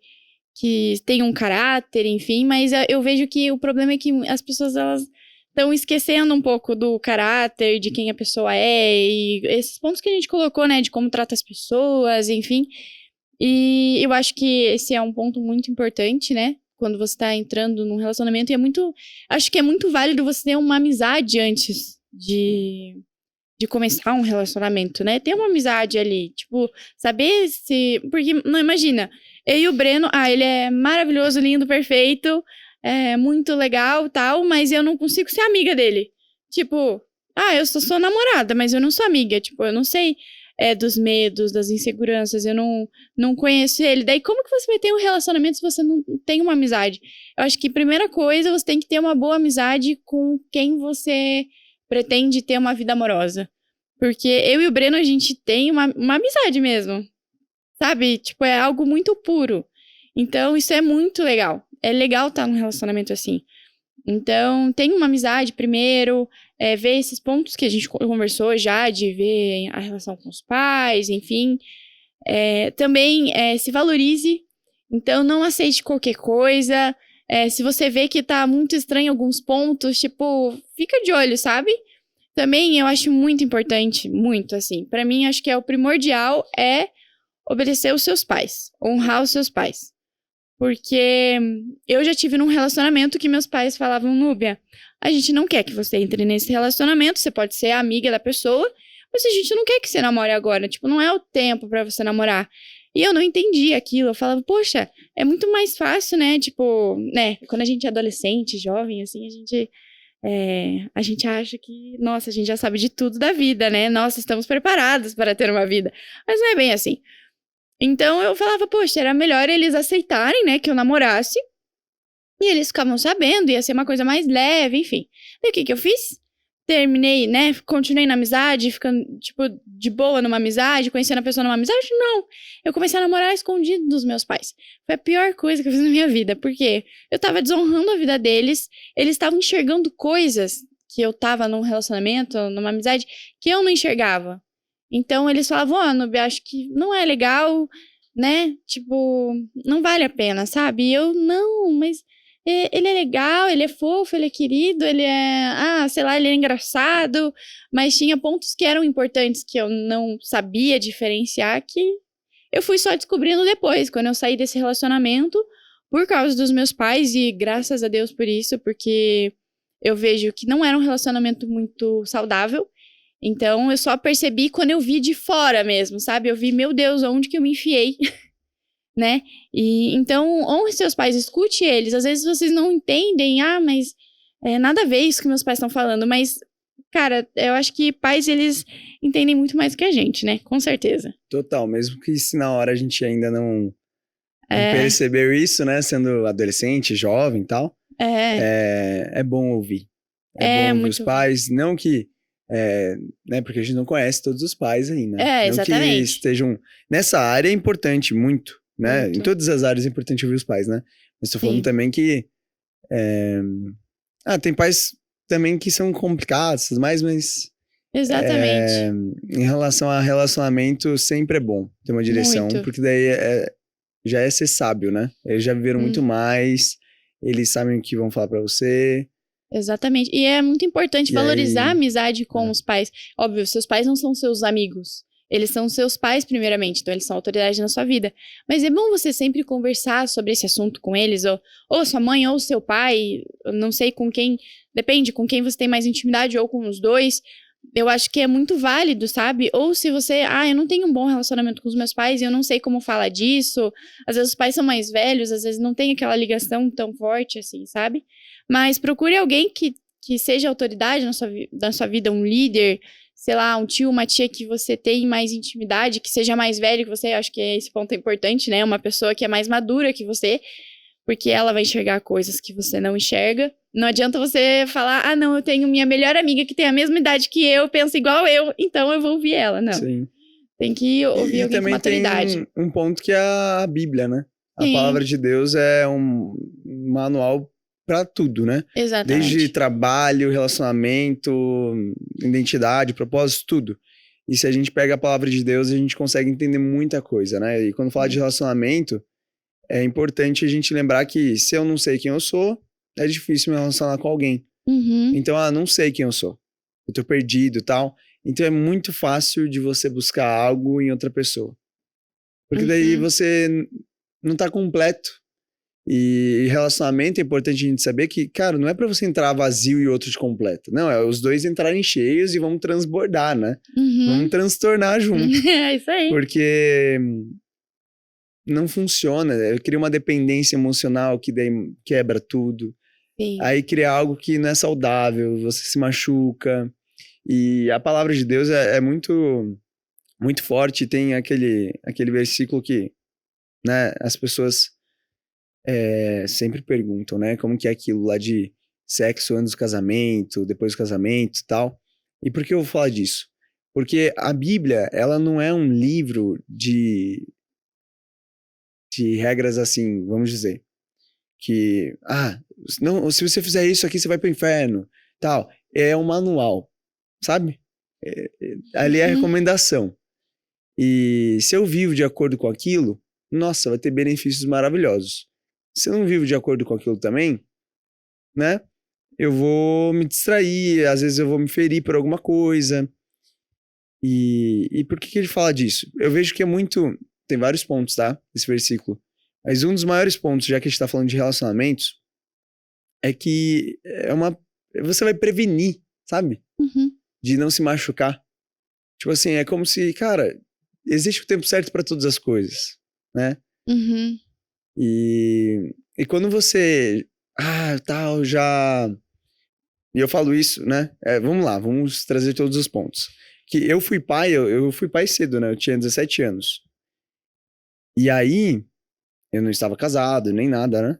tem um caráter, enfim, mas eu vejo que o problema é que as pessoas, elas estão esquecendo um pouco do caráter, de quem a pessoa é, e esses pontos que a gente colocou, né, de como trata as pessoas, enfim, e eu acho que esse é um ponto muito importante, né, quando você tá entrando num relacionamento, e acho que é muito válido você ter uma amizade antes de começar um relacionamento, né, ter uma amizade ali, tipo, saber porque, não, imagina, eu e o Breno, ele é maravilhoso, lindo, perfeito, muito legal, tal, mas eu não consigo ser amiga dele. Tipo, eu sou namorada, mas eu não sou amiga, tipo, eu não sei dos medos, das inseguranças, eu não conheço ele. Daí como que você vai ter um relacionamento se você não tem uma amizade? Eu acho que primeira coisa, você tem que ter uma boa amizade com quem você pretende ter uma vida amorosa. Porque eu e o Breno, a gente tem uma amizade mesmo. Sabe? Tipo, é algo muito puro. Então, isso é muito legal. É legal estar num relacionamento assim. Então, tem uma amizade primeiro, ver esses pontos que a gente conversou já, de ver a relação com os pais, enfim. Também se valorize. Então, não aceite qualquer coisa. Se você vê que tá muito estranho alguns pontos, tipo, fica de olho, sabe? Também eu acho muito importante, muito assim. Pra mim, acho que o primordial obedecer os seus pais, honrar os seus pais. Porque eu já tive num relacionamento que meus pais falavam, Núbia, a gente não quer que você entre nesse relacionamento, você pode ser amiga da pessoa, mas a gente não quer que você namore agora, tipo, não é o tempo pra você namorar. E eu não entendi aquilo, eu falava, poxa, é muito mais fácil, né, tipo, né, quando a gente é adolescente, jovem, assim, a gente acha que, nossa, a gente já sabe de tudo da vida, né, nossa, estamos preparados para ter uma vida, mas não é bem assim. Então eu falava, poxa, era melhor eles aceitarem, né, que eu namorasse. E eles ficavam sabendo, ia ser uma coisa mais leve, enfim. E o que eu fiz? terminei, né? Continuei na amizade, ficando, tipo, de boa numa amizade, conhecendo a pessoa numa amizade? Não. Eu comecei a namorar escondido dos meus pais. Foi a pior coisa que eu fiz na minha vida. Porque eu tava desonrando a vida deles, eles estavam enxergando coisas que eu tava num relacionamento, numa amizade, que eu não enxergava. Então, eles falavam, Nubia, acho que não é legal, né? Tipo, não vale a pena, sabe? E eu, não, mas ele é legal, ele é fofo, ele é querido, ele é, sei lá, ele é engraçado. Mas tinha pontos que eram importantes que eu não sabia diferenciar, que eu fui só descobrindo depois, quando eu saí desse relacionamento, por causa dos meus pais, e graças a Deus por isso, porque eu vejo que não era um relacionamento muito saudável. Então, eu só percebi quando eu vi de fora mesmo, sabe? Eu vi, meu Deus, onde que eu me enfiei, né? E então, honre seus pais, escute eles. Às vezes vocês não entendem, mas nada a ver isso que meus pais estão falando. Mas, cara, eu acho que pais, eles entendem muito mais que a gente, né? Com certeza. Total, mesmo que se na hora a gente ainda não É, percebeu isso, né? Sendo adolescente, jovem e tal, é bom ouvir. É bom ouvir os muito. pais, não que... né, porque a gente não conhece todos os pais aí, né? Não que Exatamente. estejam... Nessa área é importante, muito, né? Muito. Em todas as áreas é importante ouvir os pais, né? Mas tô falando Sim. também que... tem pais também que são complicados, mas Exatamente. em relação a relacionamento, sempre é bom ter uma direção, Muito. porque daí já é ser sábio, né? Eles já viveram muito mais, eles sabem o que vão falar pra você. Exatamente. E é muito importante E valorizar a aí, amizade com os pais. Óbvio, seus pais não são seus amigos. Eles são seus pais, primeiramente. Então, eles são autoridade na sua vida. Mas é bom você sempre conversar sobre esse assunto com eles. Ou sua mãe, ou seu pai. Eu não sei com quem. Depende, com quem você tem mais intimidade, ou com os dois. Eu acho que é muito válido, sabe? Ou se você... eu não tenho um bom relacionamento com os meus pais e eu não sei como falar disso. Às vezes os pais são mais velhos, às vezes não tem aquela ligação tão forte assim, sabe? Mas procure alguém que seja autoridade na sua vida, um líder, sei lá, um tio, uma tia que você tem mais intimidade, que seja mais velho que você. Acho que esse ponto é importante, né? Uma pessoa que é mais madura que você, porque ela vai enxergar coisas que você não enxerga. Não adianta você falar, não, eu tenho minha melhor amiga que tem a mesma idade que eu, pensa igual eu, então eu vou ouvir ela. Não. sim. Tem que ouvir E alguém com também tem maturidade. um ponto que é a Bíblia, né? A Sim, palavra de Deus é um manual para tudo, né? Desde exatamente. trabalho, relacionamento, identidade, propósito, tudo. E se a gente pega a palavra de Deus, a gente consegue entender muita coisa, né? E quando fala de relacionamento, é importante a gente lembrar que se eu não sei quem eu sou, é difícil me relacionar com alguém. Uhum, Então, não sei quem eu sou. Eu tô perdido e tal. Então é muito fácil de você buscar algo em outra pessoa. Porque daí uhum. você não tá completo. E relacionamento é importante a gente saber que, cara, não é pra você entrar vazio e outro te completa. Não, é os dois entrarem cheios e vamos transbordar, né? Vamos Uhum. transtornar junto. É isso aí. Porque não funciona. Eu crio uma dependência emocional que daí quebra tudo. Sim. Aí cria algo que não é saudável, você se machuca. E a palavra de Deus é muito, muito forte. Tem aquele versículo que, né, as pessoas sempre perguntam, né, como que é aquilo lá de sexo antes do casamento, depois do casamento e tal. E por que eu vou falar disso? Porque a Bíblia, ela não é um livro de regras assim, vamos dizer, que, não, se você fizer isso aqui, você vai pro inferno, tal. É um manual, sabe? Ali é a Uhum. recomendação. E se eu vivo de acordo com aquilo, nossa, vai ter benefícios maravilhosos. Se eu não vivo de acordo com aquilo também, né? Eu vou me distrair, às vezes eu vou me ferir por alguma coisa. E por que ele fala disso? Eu vejo que é muito. Tem vários pontos, tá? Esse versículo. Mas um dos maiores pontos, já que a gente tá falando de relacionamentos, é que você vai prevenir, sabe? Uhum. De não se machucar. Tipo assim, é como se, cara, existe o tempo certo para todas as coisas, né? Uhum. E quando você, tal, já... E eu falo isso, né? Vamos lá, vamos trazer todos os pontos. Que eu fui pai, eu fui pai cedo, né? Eu tinha 17 anos. E aí, eu não estava casado, nem nada, né?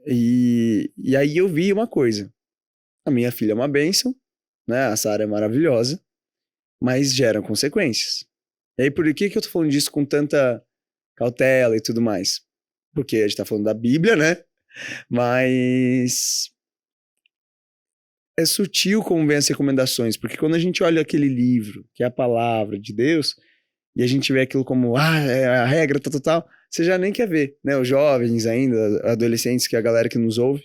E aí eu vi uma coisa. A minha filha é uma bênção, né? A Sara é maravilhosa, mas geram consequências. E aí, por que eu tô falando disso com tanta cautela e tudo mais? Porque a gente tá falando da Bíblia, né? Mas é sutil como vem as recomendações, porque quando a gente olha aquele livro, que é a palavra de Deus, e a gente vê aquilo como, é a regra, tal, tal, tal, você já nem quer ver, né? Os jovens ainda, adolescentes, que é a galera que nos ouve.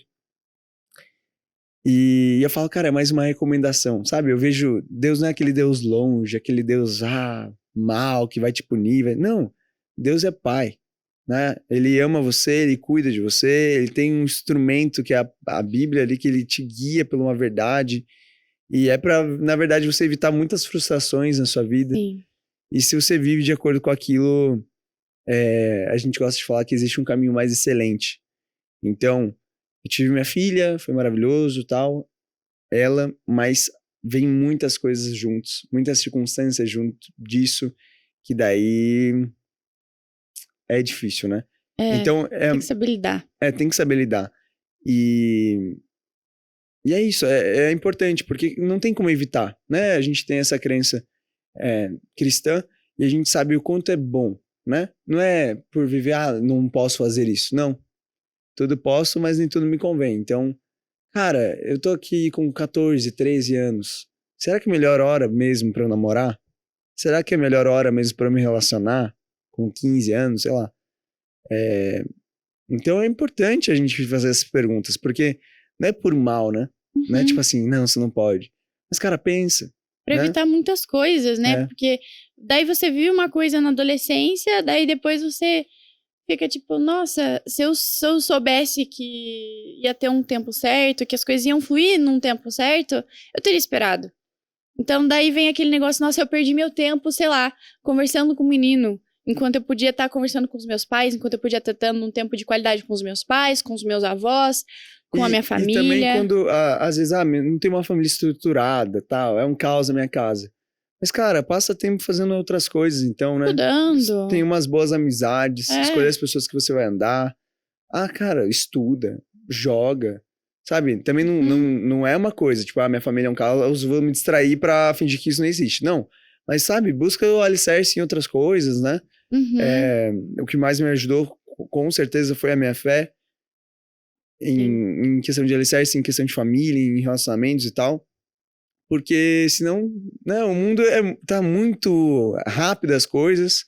E eu falo, cara, é mais uma recomendação, sabe? Eu vejo, Deus não é aquele Deus longe, aquele Deus, mal, que vai te punir. Não, Deus é pai, né? Ele ama você, ele cuida de você, ele tem um instrumento que é a Bíblia ali, que ele te guia por uma verdade. E é pra, na verdade, você evitar muitas frustrações na sua vida. Sim. E se você vive de acordo com aquilo, a gente gosta de falar que existe um caminho mais excelente. Então, eu tive minha filha, foi maravilhoso, tal, mas vem muitas coisas juntos, muitas circunstâncias junto disso, que daí é difícil, né? Então, tem que saber lidar. tem que saber lidar. E é isso, é importante, porque não tem como evitar, né? A gente tem essa crença cristã e a gente sabe o quanto é bom, né? Não é por viver, não posso fazer isso, não. Tudo posso, mas nem tudo me convém. Então, cara, eu tô aqui com 14, 13 anos. Será que é a melhor hora mesmo pra eu namorar? Será que é a melhor hora mesmo pra eu me relacionar? Com 15 anos, sei lá. Então é importante a gente fazer essas perguntas, porque não é por mal, né? Não é tipo assim, não, você não pode. Mas, cara, pensa. Pra né? evitar muitas coisas, né? É. Porque daí você vive uma coisa na adolescência, daí depois você fica tipo, nossa, se eu soubesse que ia ter um tempo certo, que as coisas iam fluir num tempo certo, eu teria esperado. Então daí vem aquele negócio, nossa, eu perdi meu tempo, sei lá, conversando com um menino, enquanto eu podia estar conversando com os meus pais, enquanto eu podia estar tendo um tempo de qualidade com os meus pais, com os meus avós, com a minha família. E também quando, às vezes, não tem uma família estruturada, tal, é um caos na minha casa. Mas, cara, passa tempo fazendo outras coisas, então, né? Estudando. Tem umas boas amizades, escolher as pessoas que você vai andar. Cara, estuda, joga, sabe? Também não é uma coisa, tipo, minha família é um caos, eu vou me distrair pra fingir que isso não existe. Não, mas, sabe, busca o alicerce em outras coisas, né? O que mais me ajudou, com certeza, foi a minha fé. Em questão de alicerce, em questão de família, em relacionamentos e tal. Porque senão, né, o mundo tá muito rápido as coisas,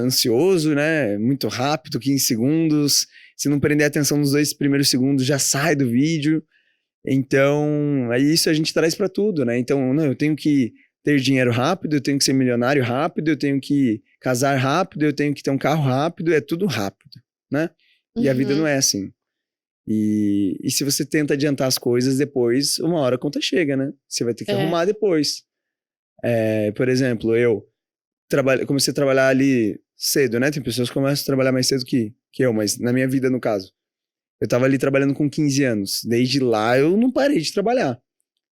ansioso, né, muito rápido, 15 segundos, se não prender atenção nos 2 primeiros segundos já sai do vídeo, então, aí isso a gente traz pra tudo, né, então, não, eu tenho que ter dinheiro rápido, eu tenho que ser milionário rápido, eu tenho que casar rápido, eu tenho que ter um carro rápido, é tudo rápido, né, e a vida não é assim. E se você tenta adiantar as coisas depois, uma hora a conta chega, né? Você vai ter que arrumar depois. Por exemplo, eu comecei a trabalhar ali cedo, né? Tem pessoas que começam a trabalhar mais cedo que eu, mas na minha vida, no caso. Eu tava ali trabalhando com 15 anos. Desde lá eu não parei de trabalhar.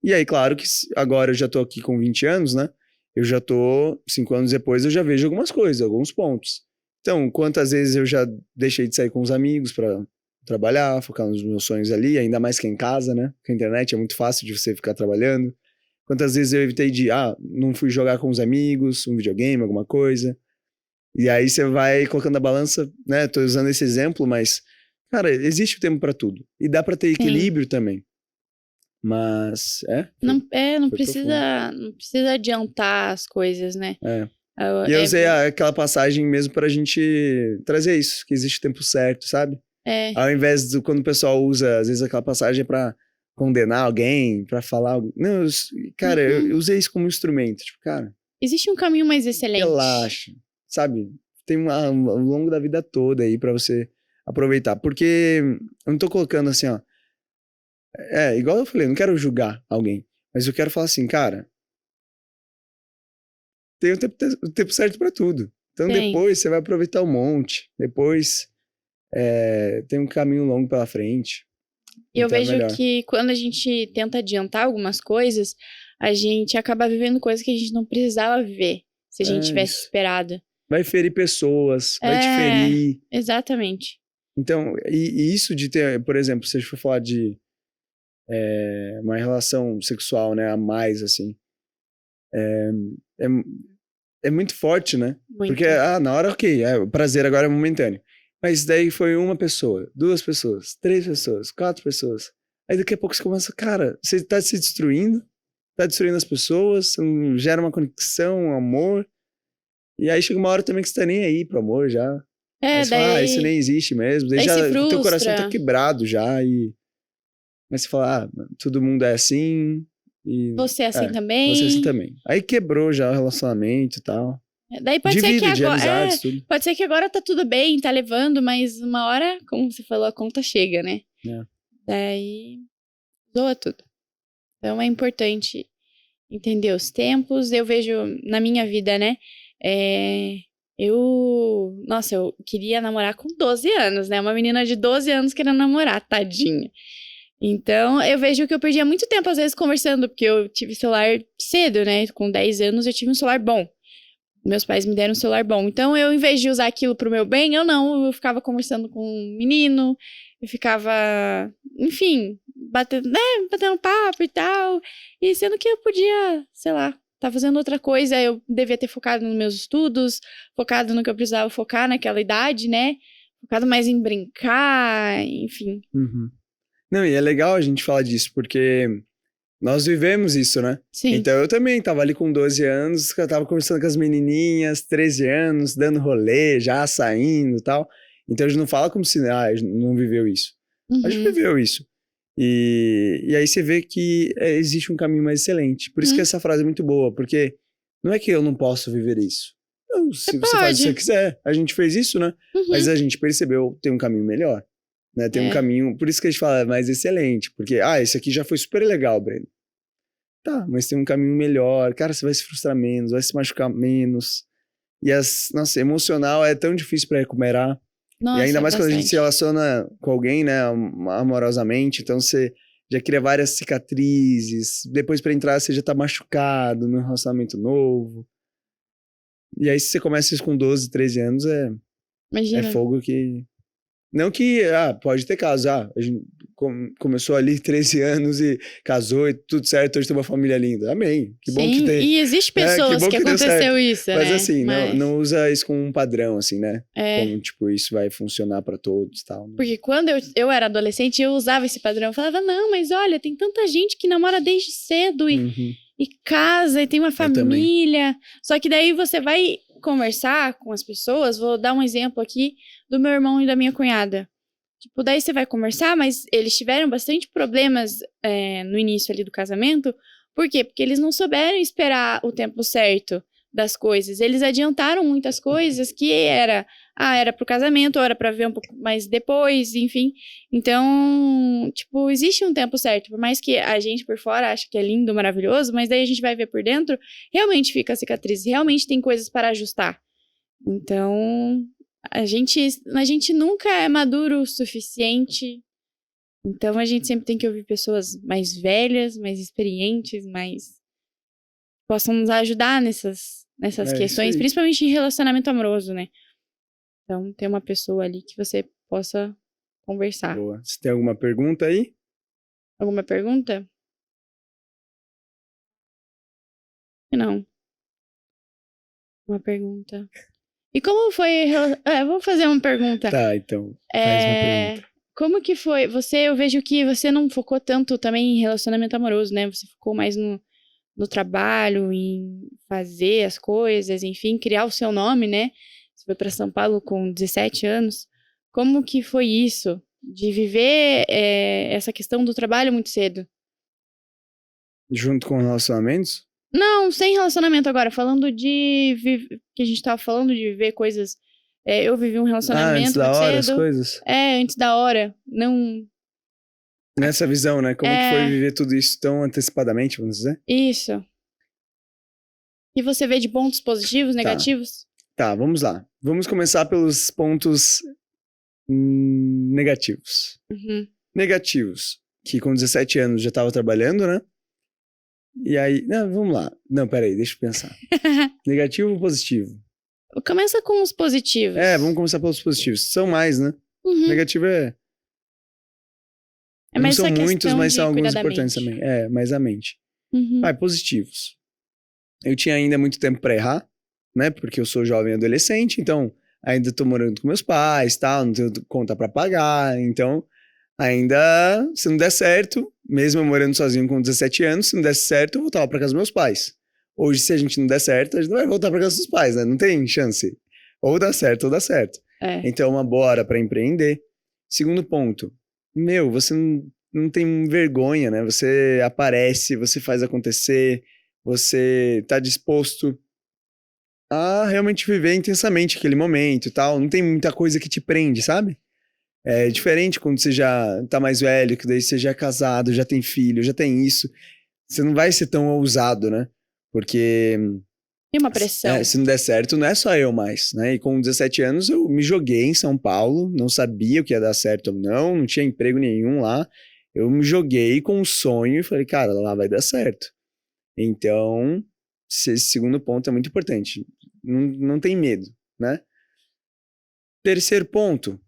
E aí, claro que agora eu já tô aqui com 20 anos, né? Eu já tô, 5 anos depois, eu já vejo algumas coisas, alguns pontos. Então, quantas vezes eu já deixei de sair com os amigos pra trabalhar, focar nos meus sonhos ali, ainda mais que em casa, né? Com a internet é muito fácil de você ficar trabalhando. Quantas vezes eu evitei de, não fui jogar com os amigos, um videogame, alguma coisa. E aí você vai colocando a balança, né? Tô usando esse exemplo, mas, cara, existe o tempo pra tudo. E dá pra ter equilíbrio também. Mas, não precisa adiantar as coisas, né? E eu usei aquela passagem mesmo pra gente trazer isso, que existe o tempo certo, sabe? Ao invés de quando o pessoal usa, às vezes, aquela passagem pra condenar alguém, pra falar... Não, cara, eu usei isso como instrumento. Tipo, cara... Existe um caminho mais excelente. Relaxa, sabe? Tem ao longo da vida toda aí pra você aproveitar. Porque eu não tô colocando assim, ó... igual eu falei, não quero julgar alguém. Mas eu quero falar assim, cara... Tem o tempo certo pra tudo. Então depois você vai aproveitar um monte. Depois... tem um caminho longo pela frente. Eu vejo que quando a gente tenta adiantar algumas coisas, a gente acaba vivendo coisas que a gente não precisava viver, se a gente tivesse esperado. Vai ferir pessoas, vai te ferir. Exatamente. Então, e isso de ter, por exemplo, se a gente for falar de uma relação sexual, né, a mais, assim. É, é muito forte, né? Muito. Porque, na hora, ok, o prazer agora é momentâneo. Mas daí foi uma pessoa, 2 pessoas, 3 pessoas, 4 pessoas. Aí daqui a pouco você começa, cara, você tá se destruindo, tá destruindo as pessoas, gera uma conexão, um amor. E aí chega uma hora também que você tá nem aí pro amor já. Aí você fala, isso nem existe mesmo. Daí já se o teu coração frustra. tá quebrado já. Mas você fala, todo mundo é assim. E, Você é assim também. Você é assim também. Aí quebrou já o relacionamento e tal. Daí pode De ser que vida, de agora. amizades, tudo. Pode ser que agora tá tudo bem, tá levando, mas uma hora, como você falou, a conta chega, né? É. Daí zoa tudo. Então é importante entender os tempos. Eu vejo na minha vida, né? Nossa, eu queria namorar com 12 anos, né? Uma menina de 12 anos querendo namorar, tadinha. Então, eu vejo que eu perdia muito tempo, às vezes, conversando, porque eu tive celular cedo, né? Com 10 anos eu tive um celular bom. Meus pais me deram um celular bom. Então, eu, em vez de usar aquilo pro meu bem, eu ficava conversando com um menino, eu ficava, enfim, batendo papo e tal. E sendo que eu podia, sei lá, tá fazendo outra coisa, eu devia ter focado nos meus estudos, focado no que eu precisava focar naquela idade, né? Focado mais em brincar, enfim. Uhum. Não, e é legal a gente falar disso, porque nós vivemos isso, né? Sim. Então eu também tava ali com 12 anos, eu tava conversando com as menininhas, 13 anos, dando rolê, já saindo e tal. Então a gente não fala como se, a gente não viveu isso. A gente viveu isso. E aí você vê que existe um caminho mais excelente. Por isso que essa frase é muito boa, porque não é que eu não posso viver isso. Não, se você faz o que você quiser. A gente fez isso, né? Mas a gente percebeu, tem um caminho melhor. Né? Tem um caminho, por isso que a gente fala mais excelente, porque, esse aqui já foi super legal, Breno. Tá, mas tem um caminho melhor, cara, você vai se frustrar menos, vai se machucar menos, e nossa, emocional é tão difícil pra recuperar, Nossa, e ainda mais bastante. quando a gente se relaciona com alguém, né, amorosamente, então você já cria várias cicatrizes, depois pra entrar você já tá machucado no relacionamento novo, e aí se você começa isso com 12, 13 anos, é fogo que... Não que, pode ter caso, a gente começou ali 13 anos e casou e tudo certo, hoje tem uma família linda. Amém, que bom que tem. E existe pessoas que aconteceu isso, mas né? Assim, não usa isso como um padrão, assim, né? Como, tipo, isso vai funcionar pra todos e tal. Porque quando eu era adolescente, eu usava esse padrão. Eu falava, não, mas olha, tem tanta gente que namora desde cedo e casa e tem uma família. Só que daí você vai conversar com as pessoas, vou dar um exemplo aqui do meu irmão e da minha cunhada. Tipo, daí você vai conversar, mas eles tiveram bastante problemas no início ali do casamento. Por quê? Porque eles não souberam esperar o tempo certo das coisas. Eles adiantaram muitas coisas que era pro casamento, ou era pra ver um pouco mais depois, enfim. Então, tipo, existe um tempo certo. Por mais que a gente por fora ache que é lindo, maravilhoso, mas daí a gente vai ver por dentro, realmente fica a cicatriz, realmente tem coisas para ajustar. Então, a gente nunca é maduro o suficiente. Então, a gente sempre tem que ouvir pessoas mais velhas, mais experientes, mais... possam nos ajudar nessas questões, principalmente em relacionamento amoroso, né? Então, ter uma pessoa ali que você possa conversar. Boa. Você tem alguma pergunta aí? Alguma pergunta? Não. Uma pergunta. E como foi... vou fazer uma pergunta. Tá, então, faz uma pergunta. Como que foi? Eu vejo que você não focou tanto também em relacionamento amoroso, né? Você focou mais no trabalho, em fazer as coisas, enfim, criar o seu nome, né? Você foi para São Paulo com 17 anos. Como que foi isso? De viver essa questão do trabalho muito cedo? Junto com relacionamentos? Não, sem relacionamento agora. Falando de... que a gente tava falando de viver coisas... eu vivi um relacionamento antes da muito hora, cedo. as coisas? Antes da hora. Não... Nessa visão, né? Como que foi viver tudo isso tão antecipadamente, vamos dizer? Isso. E você vê de pontos positivos, negativos? Tá, vamos lá. Vamos começar pelos pontos negativos. Negativos. Que com 17 anos já tava trabalhando, né? E aí... Não, vamos lá. Não, peraí, deixa eu pensar. Negativo ou positivo? Começa com os positivos. Vamos começar pelos positivos. São mais, né? Negativo É Não mais são essa muitos, questão mas de são alguns cuidar da importantes mente. também. Mais a mente. Uhum. Positivos. Eu tinha ainda muito tempo pra errar, né? Porque eu sou jovem adolescente, então ainda tô morando com meus pais, tal, não tenho conta pra pagar, então ainda, se não der certo, mesmo eu morando sozinho com 17 anos, se não desse certo, eu voltava pra casa dos meus pais. Hoje, se a gente não der certo, a gente não vai voltar pra casa dos pais, né? Não tem chance. Ou dá certo, ou dá certo. É. Então, uma boa hora pra empreender. Segundo ponto, você não tem vergonha, né? Você aparece, você faz acontecer, você tá disposto a realmente viver intensamente aquele momento e tal. Não tem muita coisa que te prende, sabe? É diferente quando você já tá mais velho, que daí você já é casado, já tem filho, já tem isso. Você não vai ser tão ousado, né? Porque Tem uma pressão. se não der certo, não é só eu mais, né? E com 17 anos eu me joguei em São Paulo, não sabia o que ia dar certo ou não, não tinha emprego nenhum lá. Eu me joguei com um sonho e falei, cara, lá vai dar certo. Então, esse segundo ponto é muito importante. Não tem medo, né? Terceiro ponto,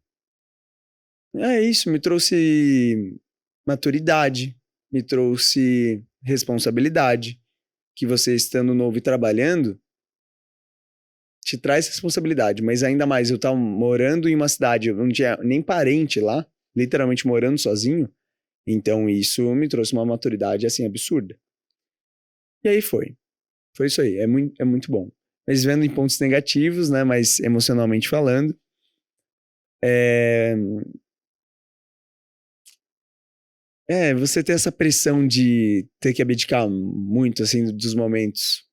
isso, me trouxe maturidade, me trouxe responsabilidade, que você estando novo e trabalhando, te traz responsabilidade, mas ainda mais eu tava morando em uma cidade, eu não tinha nem parente lá, literalmente morando sozinho, então isso me trouxe uma maturidade, assim, absurda. E aí foi isso aí, é muito bom. Mas vendo em pontos negativos, né, mas emocionalmente falando, você ter essa pressão de ter que abdicar muito, assim, dos momentos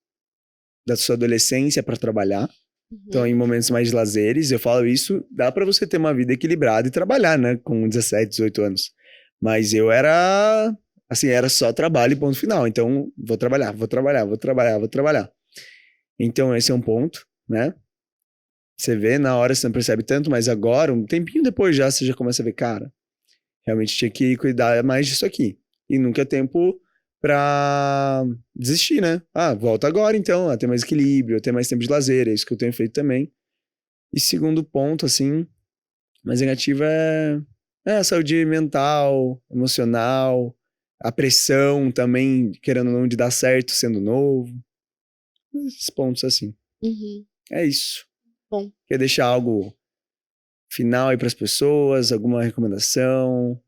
da sua adolescência para trabalhar. Então, em momentos mais de lazeres, eu falo isso, dá para você ter uma vida equilibrada e trabalhar, né, com 17, 18 anos. Mas eu era, assim, era só trabalho e ponto final. Então, vou trabalhar, vou trabalhar, vou trabalhar, vou trabalhar. Então, esse é um ponto, né? Você vê, na hora você não percebe tanto, mas agora, um tempinho depois já, você já começa a ver, cara, realmente tinha que cuidar mais disso aqui. E nunca é tempo pra desistir, né? Volta agora então, a ter mais equilíbrio, a ter mais tempo de lazer, é isso que eu tenho feito também. E segundo ponto, assim, mais negativo é a saúde mental, emocional, a pressão também, querendo ou não, de dar certo sendo novo. Esses pontos, assim. Uhum. É isso. Bom. Quer deixar algo final aí pras pessoas? Alguma recomendação?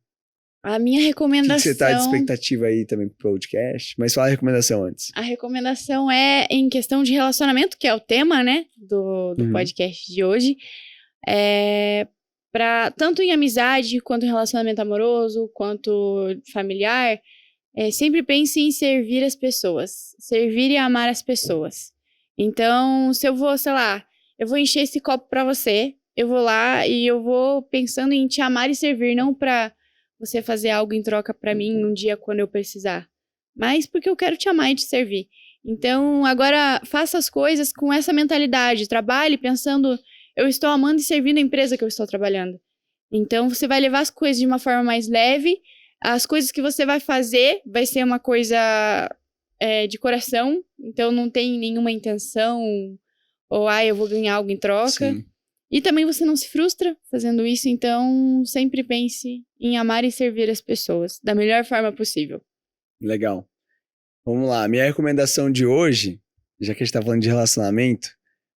A minha O recomendação... que você tá de expectativa aí também pro podcast? Mas fala a recomendação antes. A recomendação é em questão de relacionamento, que é o tema, né, do podcast de hoje. Tanto em amizade, quanto em relacionamento amoroso, quanto familiar, sempre pense em servir as pessoas. Servir e amar as pessoas. Então, se eu vou, sei lá, eu vou encher esse copo pra você, eu vou lá e eu vou pensando em te amar e servir, não pra você fazer algo em troca pra mim um dia quando eu precisar, mas porque eu quero te amar e te servir. Então, agora, faça as coisas com essa mentalidade. Trabalhe pensando, eu estou amando e servindo a empresa que eu estou trabalhando. Então, você vai levar as coisas de uma forma mais leve. As coisas que você vai fazer vai ser uma coisa de coração. Então, não tem nenhuma intenção ou, eu vou ganhar algo em troca. Sim. E também você não se frustra fazendo isso. Então, sempre pense em amar e servir as pessoas da melhor forma possível. Legal. Vamos lá. Minha recomendação de hoje, já que a gente tá falando de relacionamento,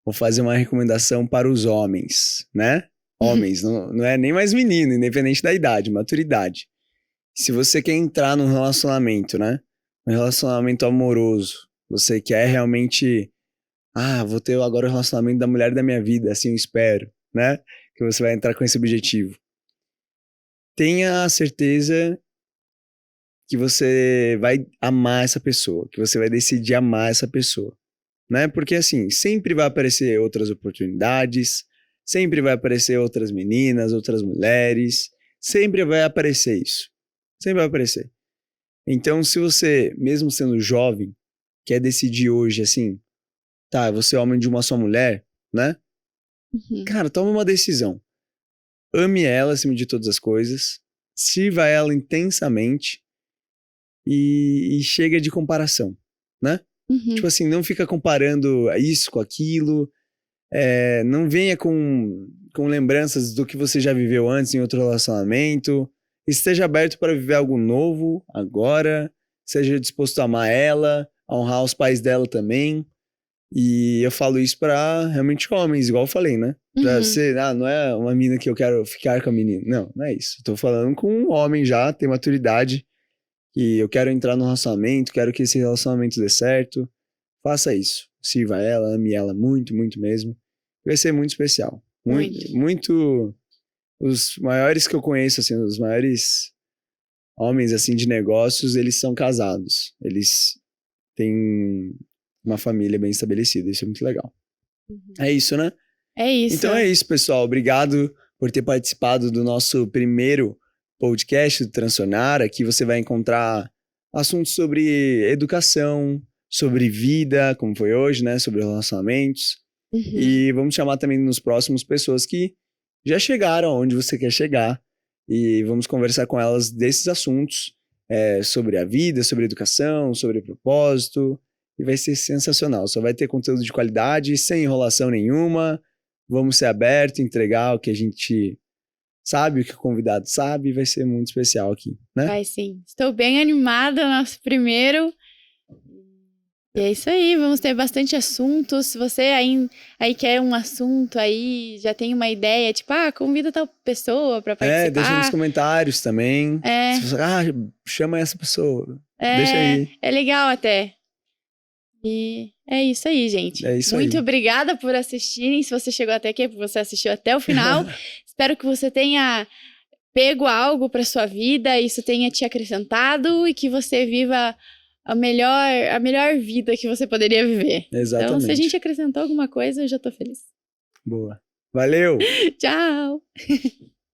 vou fazer uma recomendação para os homens, né? Homens, não é nem mais menino, independente da idade, maturidade. Se você quer entrar num relacionamento, né? Um relacionamento amoroso, você quer realmente... vou ter agora o relacionamento da mulher da minha vida, assim eu espero, né? Que você vai entrar com esse objetivo. Tenha a certeza que você vai amar essa pessoa, que você vai decidir amar essa pessoa, né? Porque assim, sempre vai aparecer outras oportunidades, sempre vai aparecer outras meninas, outras mulheres, sempre vai aparecer isso. Sempre vai aparecer. Então, se você, mesmo sendo jovem, quer decidir hoje assim, eu vou ser homem de uma só mulher, né? Cara, toma uma decisão. Ame ela acima de todas as coisas, sirva ela intensamente e chega de comparação, né? Tipo assim, não fica comparando isso com aquilo, não venha com lembranças do que você já viveu antes em outro relacionamento, esteja aberto para viver algo novo agora, seja disposto a amar ela, a honrar os pais dela também. E eu falo isso pra realmente homens, igual eu falei, né? Pra ser, não é uma menina que eu quero ficar com a menina. Não, não é isso. Eu tô falando com um homem já, tem maturidade, e eu quero entrar no relacionamento, quero que esse relacionamento dê certo. Faça isso. Sirva ela, ame ela muito, muito mesmo. Vai ser muito especial. Muito. Os maiores que eu conheço, assim, os maiores homens, assim, de negócios, eles são casados. Eles têm uma família bem estabelecida. Isso é muito legal. É isso, né? É isso. Então é isso, pessoal. Obrigado por ter participado do nosso primeiro podcast do Transtornar. Aqui você vai encontrar assuntos sobre educação, sobre vida, como foi hoje, né? Sobre relacionamentos. E vamos chamar também nos próximos pessoas que já chegaram onde você quer chegar. E vamos conversar com elas desses assuntos, sobre a vida, sobre a educação, sobre propósito. E vai ser sensacional. Só vai ter conteúdo de qualidade, sem enrolação nenhuma. Vamos ser abertos, entregar o que a gente sabe, o que o convidado sabe. Vai ser muito especial aqui, né? Vai sim. Estou bem animada, nosso primeiro. E é isso aí, vamos ter bastante assuntos. Se você aí quer um assunto aí, já tem uma ideia, tipo, convida tal pessoa pra participar. Deixa nos comentários também. Se você, chama essa pessoa. Deixa aí. É legal até. E é isso aí, gente. É isso Muito aí. obrigada por assistirem. Se você chegou até aqui, você assistiu até o final. Espero que você tenha pego algo para sua vida, isso tenha te acrescentado e que você viva a melhor vida que você poderia viver. Exatamente. Então, se a gente acrescentou alguma coisa, eu já tô feliz. Boa. Valeu! Tchau!